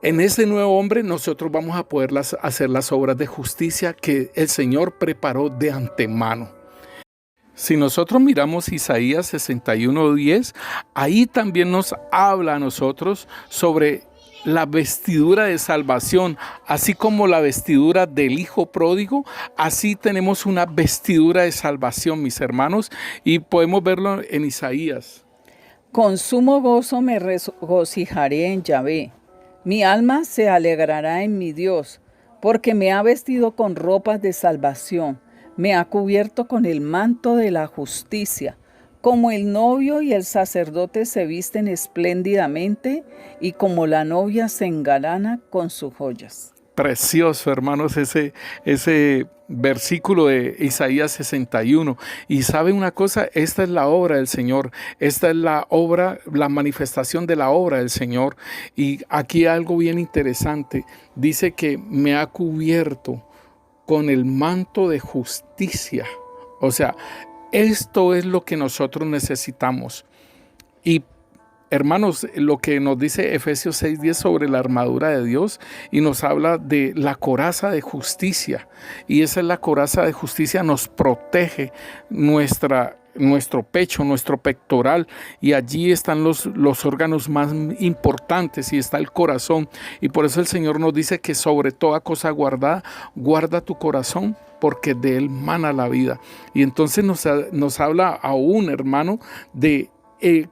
en ese nuevo hombre nosotros vamos a poder hacer las obras de justicia que el Señor preparó de antemano. Si nosotros miramos Isaías 61:10, ahí también nos habla a nosotros sobre la vestidura de salvación. Así como la vestidura del hijo pródigo, así tenemos una vestidura de salvación, mis hermanos, y podemos verlo en Isaías. Con sumo gozo me regocijaré en Yahvé. Mi alma se alegrará en mi Dios, porque me ha vestido con ropas de salvación. Me ha cubierto con el manto de la justicia, como el novio y el sacerdote se visten espléndidamente y como la novia se engalana con sus joyas. Precioso, hermanos, ese versículo de Isaías 61. Y sabe una cosa, esta es la obra del Señor, esta es la obra, la manifestación de la obra del Señor. Y aquí algo bien interesante, dice que me ha cubierto con el manto de justicia. O sea, esto es lo que nosotros necesitamos. Y hermanos, lo que nos dice Efesios 6:10 sobre la armadura de Dios, y nos habla de la coraza de justicia. Y esa es la coraza de justicia, nos protege nuestro pecho, nuestro pectoral, y allí están los órganos más importantes y está el corazón. Y por eso el Señor nos dice que sobre toda cosa guardada, guarda tu corazón, porque de él mana la vida. Y entonces nos habla aún, hermano, de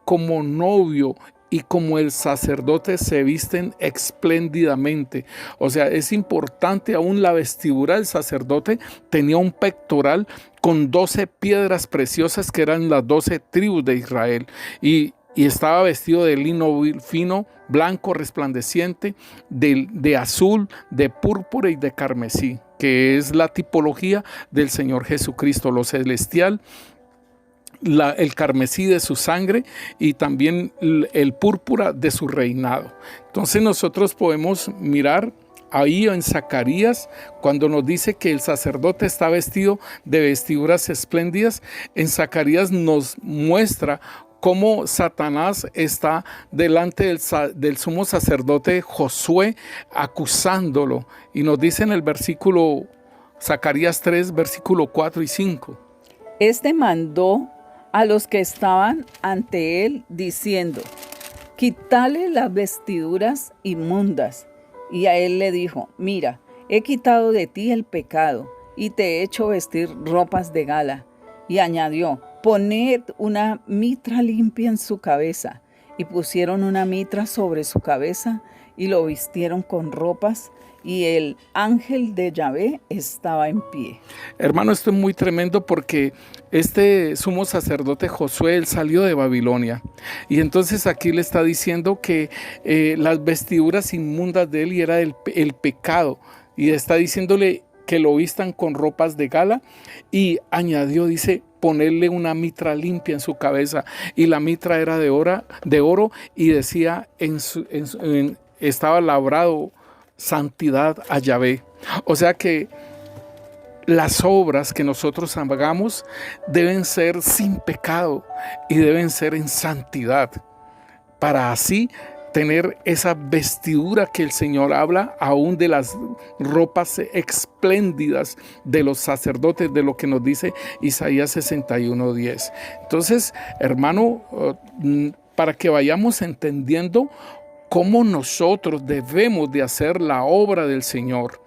como novio y como el sacerdote se visten espléndidamente. O sea, es importante aún la vestidura del sacerdote. Tenía un pectoral con 12 piedras preciosas que eran las 12 tribus de Israel. Y estaba vestido de lino fino, blanco, resplandeciente, de azul, de púrpura y de carmesí, que es la tipología del Señor Jesucristo, lo celestial, el carmesí de su sangre y también el púrpura de su reinado. Entonces nosotros podemos mirar ahí en Zacarías, cuando nos dice que el sacerdote está vestido de vestiduras espléndidas. En Zacarías nos muestra cómo Satanás está delante del sumo sacerdote Josué acusándolo. Y nos dice en el versículo Zacarías 3, versículo 4 y 5. Este mandó a los que estaban ante él, diciendo: quítale las vestiduras inmundas. Y a él le dijo: mira, he quitado de ti el pecado, y te he hecho vestir ropas de gala. Y añadió: poned una mitra limpia en su cabeza. Y pusieron una mitra sobre su cabeza, y lo vistieron con ropas, y el ángel de Yahvé estaba en pie. Hermano, esto es muy tremendo, porque este sumo sacerdote Josué, él salió de Babilonia. Y entonces aquí le está diciendo que las vestiduras inmundas de él y era el pecado. Y está diciéndole que lo vistan con ropas de gala. Y añadió, dice, ponerle una mitra limpia en su cabeza. Y la mitra era de oro y decía, estaba labrado santidad a Yahvé. O sea que las obras que nosotros hagamos deben ser sin pecado y deben ser en santidad, para así tener esa vestidura que el Señor habla, aún de las ropas espléndidas de los sacerdotes, de lo que nos dice Isaías 61:10. Entonces, hermano, para que vayamos entendiendo cómo nosotros debemos de hacer la obra del Señor.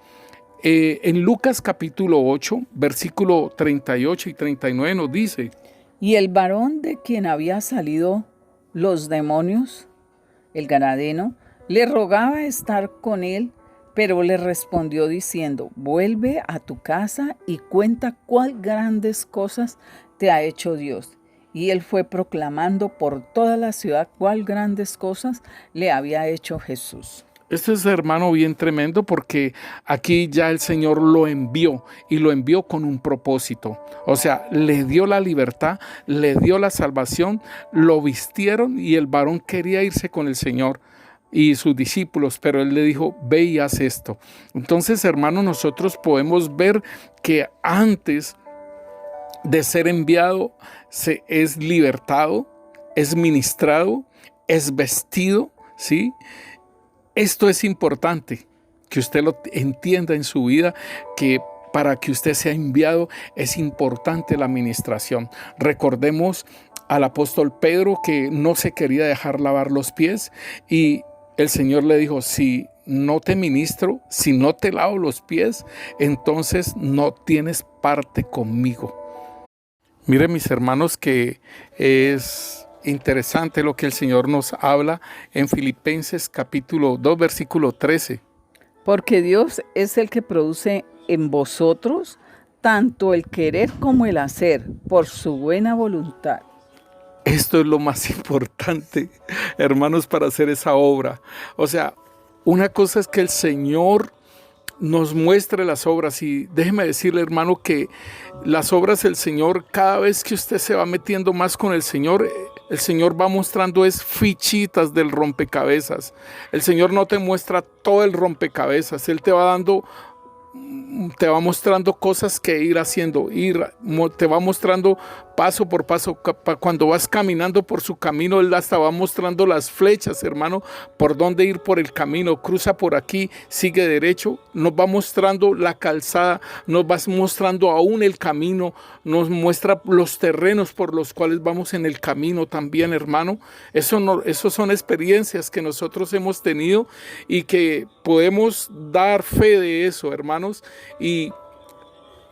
En Lucas capítulo 8, versículo 38 y 39 nos dice: Y el varón de quien había salido los demonios, el Gadareno, le rogaba estar con él, pero le respondió diciendo: vuelve a tu casa y cuenta cuál grandes cosas te ha hecho Dios. Y él fue proclamando por toda la ciudad cuál grandes cosas le había hecho Jesús. Esto es, hermano, bien tremendo, porque aquí ya el Señor lo envió y lo envió con un propósito. O sea, le dio la libertad, le dio la salvación, lo vistieron y el varón quería irse con el Señor y sus discípulos, pero él le dijo: ve y haz esto. Entonces, hermano, nosotros podemos ver que antes de ser enviado se es libertado, es ministrado, es vestido, ¿sí? Esto es importante que usted lo entienda en su vida, que para que usted sea enviado es importante la administración. Recordemos al apóstol Pedro, que no se quería dejar lavar los pies, y el Señor le dijo: si no te ministro, si no te lavo los pies, entonces no tienes parte conmigo. Miren, mis hermanos, que es interesante lo que el Señor nos habla en Filipenses capítulo 2, versículo 13. Porque Dios es el que produce en vosotros tanto el querer como el hacer, por su buena voluntad. Esto es lo más importante, hermanos, para hacer esa obra. O sea, una cosa es que el Señor nos muestre las obras, y déjeme decirle, hermano, que las obras del Señor, cada vez que usted se va metiendo más con el Señor va mostrando es fichitas del rompecabezas. El Señor no te muestra todo el rompecabezas, Él te va mostrando cosas que ir haciendo, te va mostrando paso por paso. Cuando vas caminando por su camino, Él hasta va mostrando las flechas, hermano, por dónde ir por el camino. Cruza por aquí, sigue derecho. Nos va mostrando la calzada, nos va mostrando aún el camino, nos muestra los terrenos por los cuales vamos en el camino también, hermano. Eso son experiencias que nosotros hemos tenido y que podemos dar fe de eso, hermanos. Y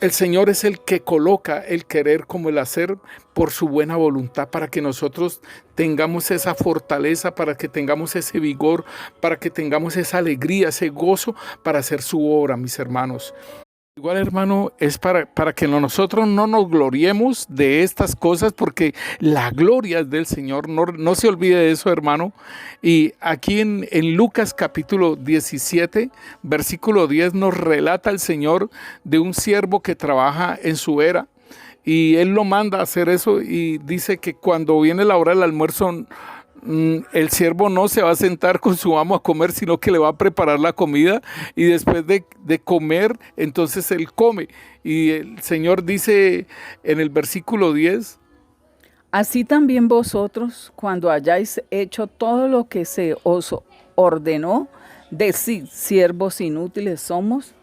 el Señor es el que coloca el querer como el hacer por su buena voluntad, para que nosotros tengamos esa fortaleza, para que tengamos ese vigor, para que tengamos esa alegría, ese gozo para hacer su obra, mis hermanos. Igual, hermano, es para que nosotros no nos gloriemos de estas cosas, porque la gloria es del Señor. No se olvide de eso, hermano. Y aquí en Lucas capítulo 17, versículo 10, nos relata el Señor de un siervo que trabaja en su era. Y Él lo manda a hacer eso, y dice que cuando viene la hora del almuerzo, el siervo no se va a sentar con su amo a comer, sino que le va a preparar la comida, y después de comer, entonces él come. Y el Señor dice en el versículo 10: así también vosotros, cuando hayáis hecho todo lo que se os ordenó, decid: siervos inútiles somos,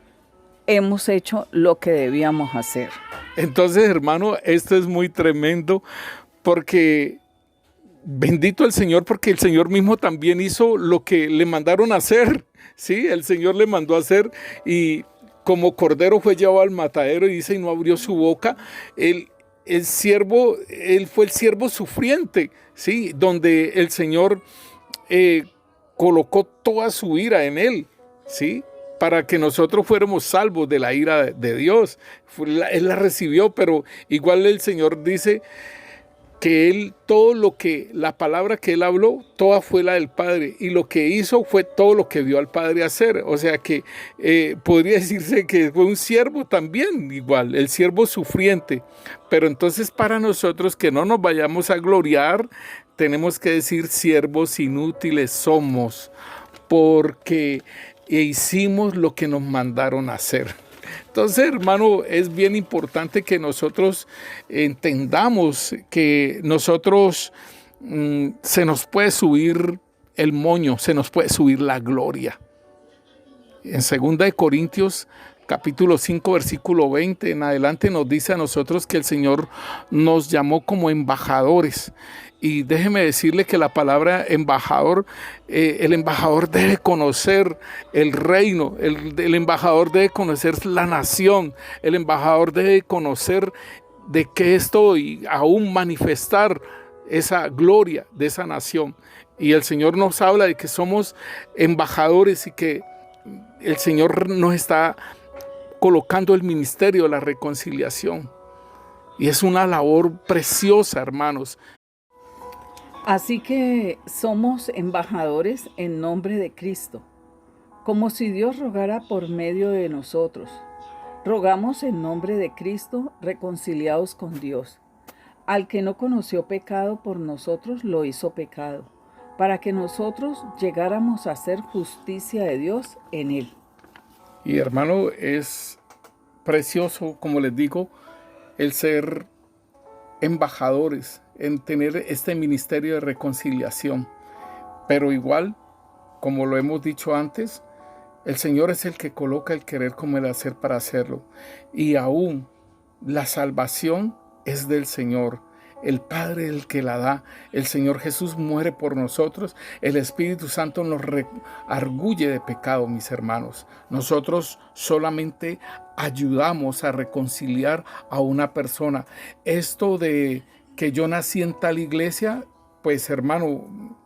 hemos hecho lo que debíamos hacer. Entonces, hermano, esto es muy tremendo, porque bendito el Señor, porque el Señor mismo también hizo lo que le mandaron a hacer, ¿sí? El Señor le mandó a hacer, y como cordero fue llevado al matadero, y dice, y no abrió su boca. Él fue el siervo sufriente, ¿sí? Donde el Señor colocó toda su ira en él, ¿sí? Para que nosotros fuéramos salvos de la ira de Dios. Él la recibió, pero igual el Señor dice que la palabra que él habló, toda fue la del Padre, y lo que hizo fue todo lo que vio al Padre hacer. O sea que podría decirse que fue un siervo también, igual, el siervo sufriente. Pero entonces, para nosotros, que no nos vayamos a gloriar, tenemos que decir: siervos inútiles somos, porque hicimos lo que nos mandaron a hacer. Entonces, hermano, es bien importante que nosotros entendamos que nosotros se nos puede subir el moño, se nos puede subir la gloria. En 2 Corintios capítulo 5, versículo 20 en adelante, nos dice a nosotros que el Señor nos llamó como embajadores. Y déjeme decirle que la palabra embajador, el embajador debe conocer el reino, el embajador debe conocer la nación, el embajador debe conocer de qué estoy, aún manifestar esa gloria de esa nación. Y el Señor nos habla de que somos embajadores y que el Señor nos está colocando el ministerio de la reconciliación. Y es una labor preciosa, hermanos. Así que somos embajadores en nombre de Cristo, como si Dios rogara por medio de nosotros. Rogamos en nombre de Cristo, reconciliados con Dios. Al que no conoció pecado por nosotros, lo hizo pecado, para que nosotros llegáramos a ser justicia de Dios en él. Y hermano, es precioso, como les digo, el ser embajadores, en tener este ministerio de reconciliación. Pero igual, como lo hemos dicho antes, el Señor es el que coloca el querer como el hacer para hacerlo. Y aún la salvación es del Señor. El Padre es el que la da. El Señor Jesús muere por nosotros. El Espíritu Santo nos arguye de pecado, mis hermanos. Nosotros solamente ayudamos a reconciliar a una persona. Esto de que yo nací en tal iglesia, pues hermano,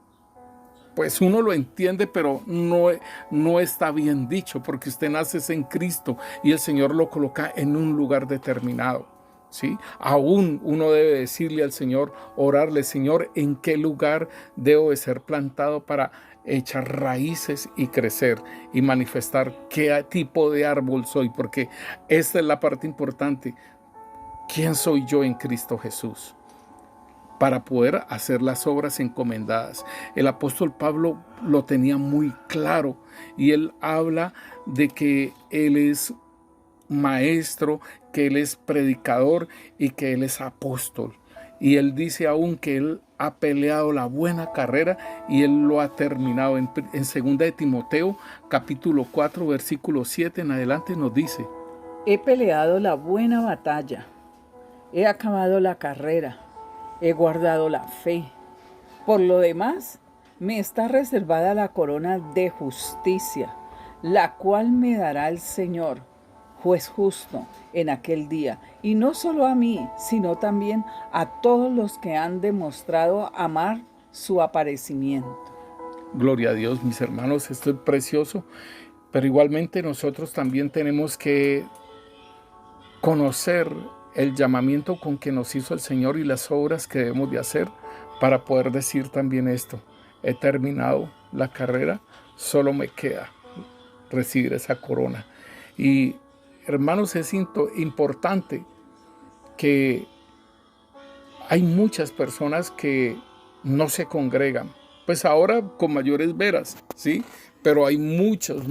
pues uno lo entiende, pero no está bien dicho, porque usted nace en Cristo y el Señor lo coloca en un lugar determinado, ¿sí? Aún uno debe decirle al Señor, orarle, Señor, ¿en qué lugar debo de ser plantado para echar raíces y crecer y manifestar qué tipo de árbol soy? Porque esta es la parte importante. ¿Quién soy yo en Cristo Jesús? Para poder hacer las obras encomendadas. El apóstol Pablo lo tenía muy claro y él habla de que él es maestro, que él es predicador y que él es apóstol. Y él dice aún que él ha peleado la buena carrera y él lo ha terminado. En 2 de Timoteo, capítulo 4, versículo 7 en adelante nos dice: He peleado la buena batalla, he acabado la carrera, he guardado la fe. Por lo demás, me está reservada la corona de justicia, la cual me dará el Señor, juez justo, en aquel día. Y no solo a mí, sino también a todos los que han demostrado amar su aparecimiento. Gloria a Dios, mis hermanos, esto es precioso. Pero igualmente nosotros también tenemos que conocer el llamamiento con que nos hizo el Señor y las obras que debemos de hacer para poder decir también esto: he terminado la carrera, solo me queda recibir esa corona. Y hermanos, es importante que hay muchas personas que no se congregan, pues ahora con mayores veras, ¿sí? Pero hay muchos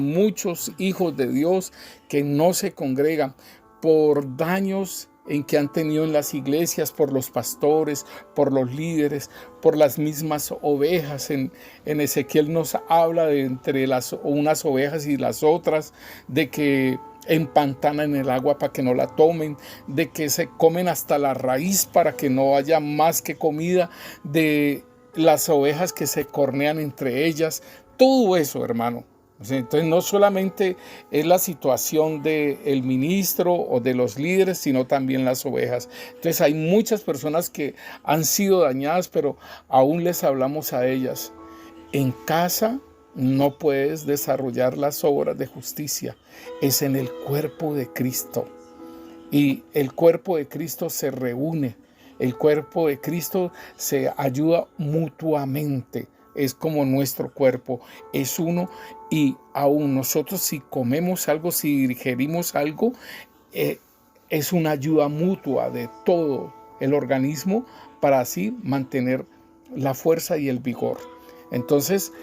hijos de Dios que no se congregan por daños en que han tenido en las iglesias, por los pastores, por los líderes, por las mismas ovejas. En Ezequiel nos habla de entre unas ovejas y las otras, de que empantanan el agua para que no la tomen, de que se comen hasta la raíz para que no haya más que comida, de las ovejas que se cornean entre ellas. Todo eso, hermano. Entonces no solamente es la situación del ministro o de los líderes, sino también las ovejas. Entonces hay muchas personas que han sido dañadas, pero aún les hablamos a ellas: en casa no puedes desarrollar las obras de justicia, es en el cuerpo de Cristo. Y el cuerpo de Cristo se reúne, el cuerpo de Cristo se ayuda mutuamente. Es como nuestro cuerpo, es uno. Y aún nosotros, si comemos algo, si digerimos algo, es una ayuda mutua de todo el organismo para así mantener la fuerza y el vigor. Entonces,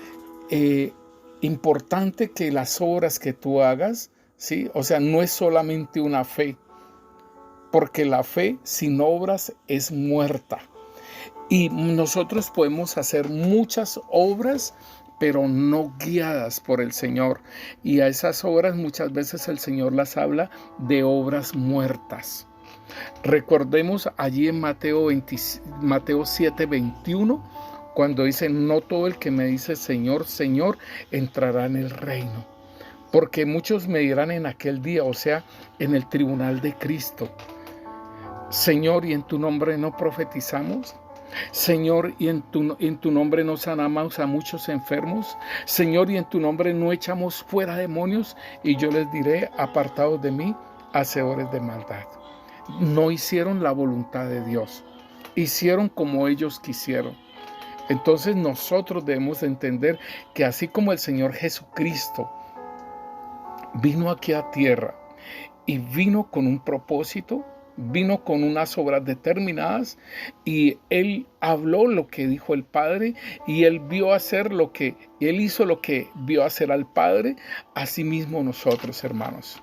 importante que las obras que tú hagas, ¿sí? O sea, no es solamente una fe, porque la fe sin obras es muerta. Y nosotros podemos hacer muchas obras, pero no guiadas por el Señor. Y a esas obras muchas veces el Señor las habla de obras muertas. Recordemos allí en Mateo 7:21, cuando dice: no todo el que me dice Señor, Señor, entrará en el reino. Porque muchos me dirán en aquel día, o sea, en el tribunal de Cristo: Señor, y en tu nombre no profetizamos. Señor, y en tu nombre no sanamos a muchos enfermos. Señor, y en tu nombre no echamos fuera demonios. Y yo les diré, apartados de mí, hacedores de maldad. No hicieron la voluntad de Dios. Hicieron como ellos quisieron. Entonces nosotros debemos entender que así como el Señor Jesucristo vino aquí a tierra y vino con un propósito, vino con unas obras determinadas, y Él habló lo que dijo el Padre, y Él Él hizo lo que vio hacer al Padre, así mismo nosotros, hermanos.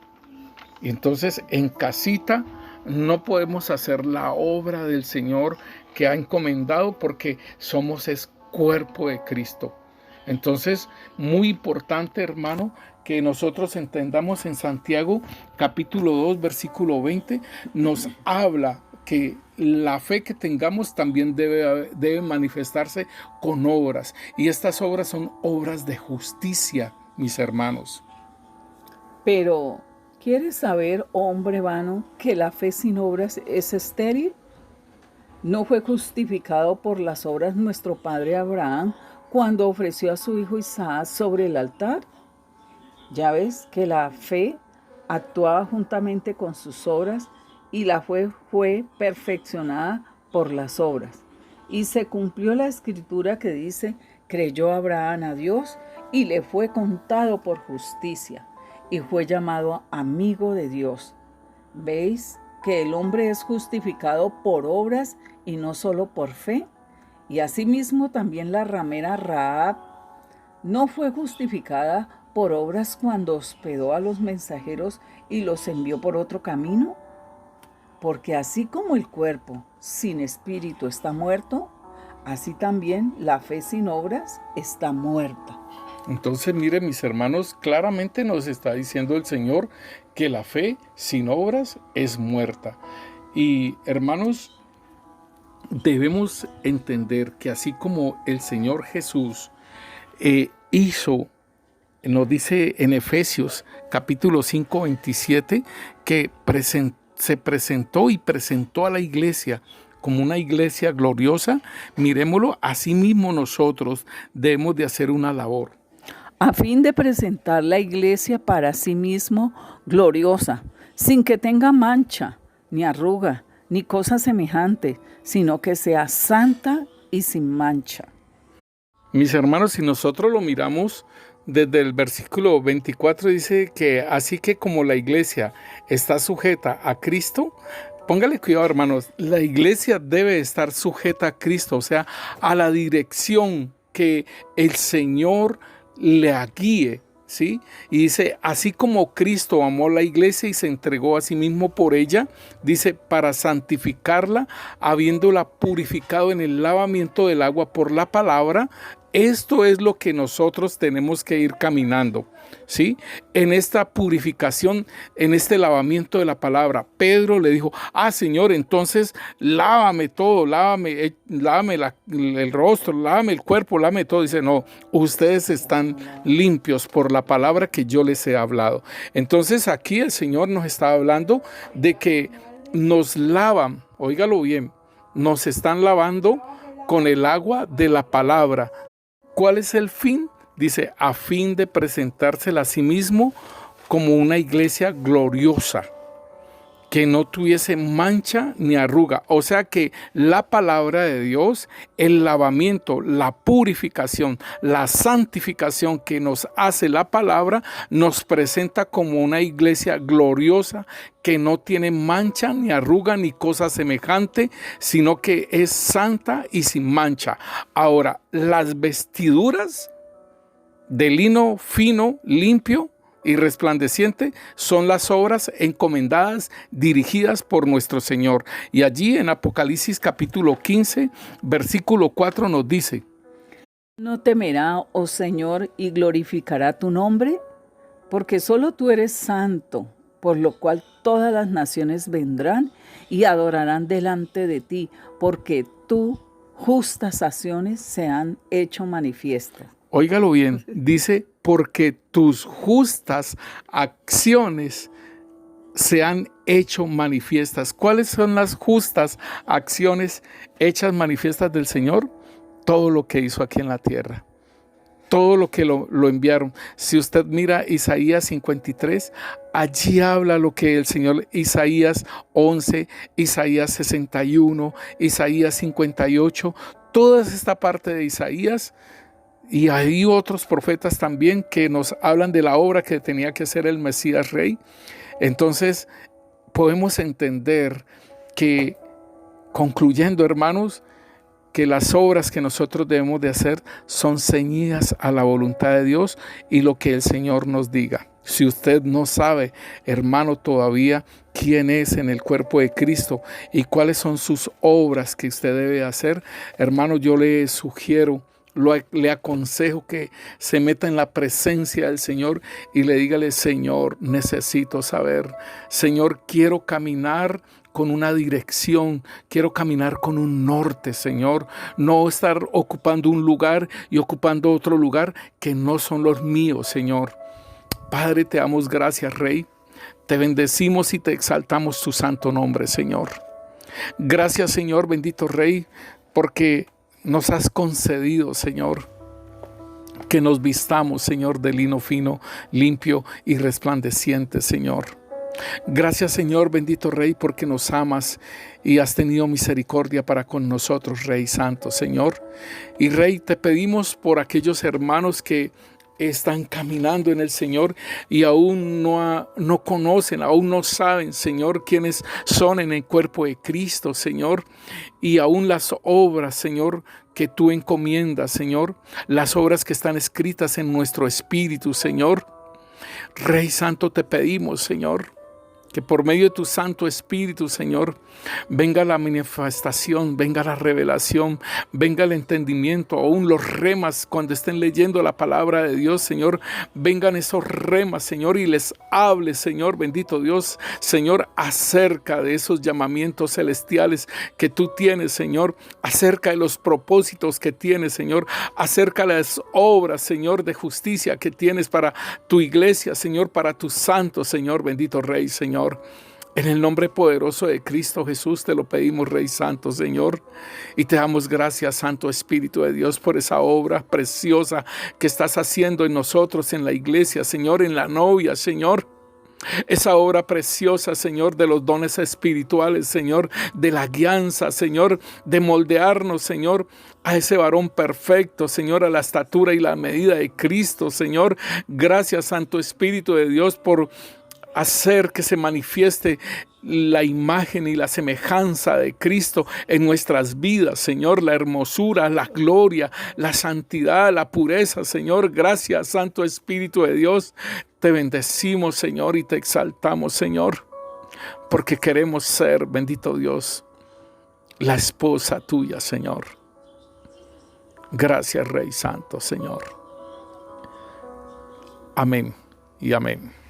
Y entonces en casita no podemos hacer la obra del Señor que ha encomendado, porque somos el cuerpo de Cristo. Entonces, muy importante, hermano, que nosotros entendamos en Santiago capítulo 2, versículo 20, nos habla que la fe que tengamos también debe manifestarse con obras. Y estas obras son obras de justicia, mis hermanos. Pero, ¿quieres saber, hombre vano, que la fe sin obras es estéril? ¿No fue justificado por las obras nuestro padre Abraham cuando ofreció a su hijo Isaac sobre el altar? Ya ves que la fe actuaba juntamente con sus obras, y la fe fue perfeccionada por las obras. Y se cumplió la escritura que dice: creyó Abraham a Dios y le fue contado por justicia, y fue llamado amigo de Dios. ¿Veis que el hombre es justificado por obras y no solo por fe? Y asimismo también la ramera Rahab no fue justificada por obras cuando hospedó a los mensajeros y los envió por otro camino. Porque así como el cuerpo sin espíritu está muerto, así también la fe sin obras está muerta. Entonces, mire, mis hermanos, claramente nos está diciendo el Señor que la fe sin obras es muerta. Y hermanos, debemos entender que así como el Señor Jesús hizo, nos dice en Efesios capítulo 5, 27, que se presentó y presentó a la iglesia como una iglesia gloriosa, miremoslo, así mismo nosotros debemos de hacer una labor. A fin de presentar la iglesia para sí mismo gloriosa, sin que tenga mancha, ni arruga, ni cosa semejante, sino que sea santa y sin mancha. Mis hermanos, si nosotros lo miramos desde el versículo 24, dice que así que como la iglesia está sujeta a Cristo, póngale cuidado, hermanos, la iglesia debe estar sujeta a Cristo, o sea, a la dirección que el Señor le guíe, ¿sí? Y dice, así como Cristo amó la iglesia y se entregó a sí mismo por ella, dice, para santificarla, habiéndola purificado en el lavamiento del agua por la palabra. Esto es lo que nosotros tenemos que ir caminando, ¿sí? En esta purificación, en este lavamiento de la palabra. Pedro le dijo, Señor, entonces lávame todo, lávame el rostro, lávame el cuerpo, lávame todo. Dice, no, ustedes están limpios por la palabra que yo les he hablado. Entonces aquí el Señor nos está hablando de que nos lavan, óigalo bien, nos están lavando con el agua de la palabra. ¿Cuál es el fin? Dice, a fin de presentársela a sí mismo como una iglesia gloriosa, que no tuviese mancha ni arruga. O sea que la palabra de Dios, el lavamiento, la purificación, la santificación que nos hace la palabra, nos presenta como una iglesia gloriosa que no tiene mancha ni arruga ni cosa semejante, sino que es santa y sin mancha. Ahora, las vestiduras de lino fino, limpio y resplandeciente son las obras encomendadas, dirigidas por nuestro Señor. Y allí en Apocalipsis capítulo 15, versículo 4 nos dice: ¿No temerá, oh Señor, y glorificará tu nombre? Porque solo tú eres santo, por lo cual todas las naciones vendrán y adorarán delante de ti, porque tus justas acciones se han hecho manifiestas. Óigalo bien, dice, porque tus justas acciones se han hecho manifiestas. ¿Cuáles son las justas acciones hechas manifiestas del Señor? Todo lo que hizo aquí en la tierra. Todo lo que lo enviaron. Si usted mira Isaías 53, allí habla lo que el Señor, Isaías 11, Isaías 61, Isaías 58, toda esta parte de Isaías. Y hay otros profetas también que nos hablan de la obra que tenía que hacer el Mesías Rey. Entonces podemos entender que, concluyendo, hermanos, que las obras que nosotros debemos de hacer son ceñidas a la voluntad de Dios y lo que el Señor nos diga. Si usted no sabe, hermano, todavía quién es en el cuerpo de Cristo y cuáles son sus obras que usted debe hacer, hermano, yo le sugiero, le aconsejo que se meta en la presencia del Señor y le dígale: Señor, necesito saber. Señor, quiero caminar con una dirección, quiero caminar con un norte, Señor, no estar ocupando un lugar y ocupando otro lugar que no son los míos, Señor. Padre, te damos gracias, Rey, te bendecimos y te exaltamos tu santo nombre, Señor. Gracias, Señor, bendito Rey, porque nos has concedido, Señor, que nos vistamos, Señor, de lino fino, limpio y resplandeciente, Señor. Gracias, Señor, bendito Rey, porque nos amas y has tenido misericordia para con nosotros, Rey Santo, Señor. Y Rey, te pedimos por aquellos hermanos que están caminando en el Señor y aún no conocen, aún no saben, Señor, quiénes son en el cuerpo de Cristo, Señor, y aún las obras, Señor, que tú encomiendas, Señor, las obras que están escritas en nuestro espíritu, Señor. Rey Santo, te pedimos, Señor, que por medio de tu Santo Espíritu, Señor, venga la manifestación, venga la revelación, venga el entendimiento, aún los remas cuando estén leyendo la palabra de Dios, Señor, vengan esos remas, Señor, y les hable, Señor, bendito Dios, Señor, acerca de esos llamamientos celestiales que tú tienes, Señor, acerca de los propósitos que tienes, Señor, acerca de las obras, Señor, de justicia que tienes para tu iglesia, Señor, para tus santos, Señor, bendito Rey, Señor. En el nombre poderoso de Cristo Jesús te lo pedimos, Rey Santo, Señor, y te damos gracias, Santo Espíritu de Dios, por esa obra preciosa que estás haciendo en nosotros, en la iglesia, Señor, en la novia, Señor. Esa obra preciosa, Señor, de los dones espirituales, Señor, de la guianza, Señor, de moldearnos, Señor, a ese varón perfecto, Señor, a la estatura y la medida de Cristo, Señor. Gracias, Santo Espíritu de Dios, por hacer que se manifieste la imagen y la semejanza de Cristo en nuestras vidas, Señor, la hermosura, la gloria, la santidad, la pureza, Señor. Gracias, Santo Espíritu de Dios. Te bendecimos, Señor, y te exaltamos, Señor, porque queremos ser, bendito Dios, la esposa tuya, Señor. Gracias, Rey Santo, Señor. Amén y amén.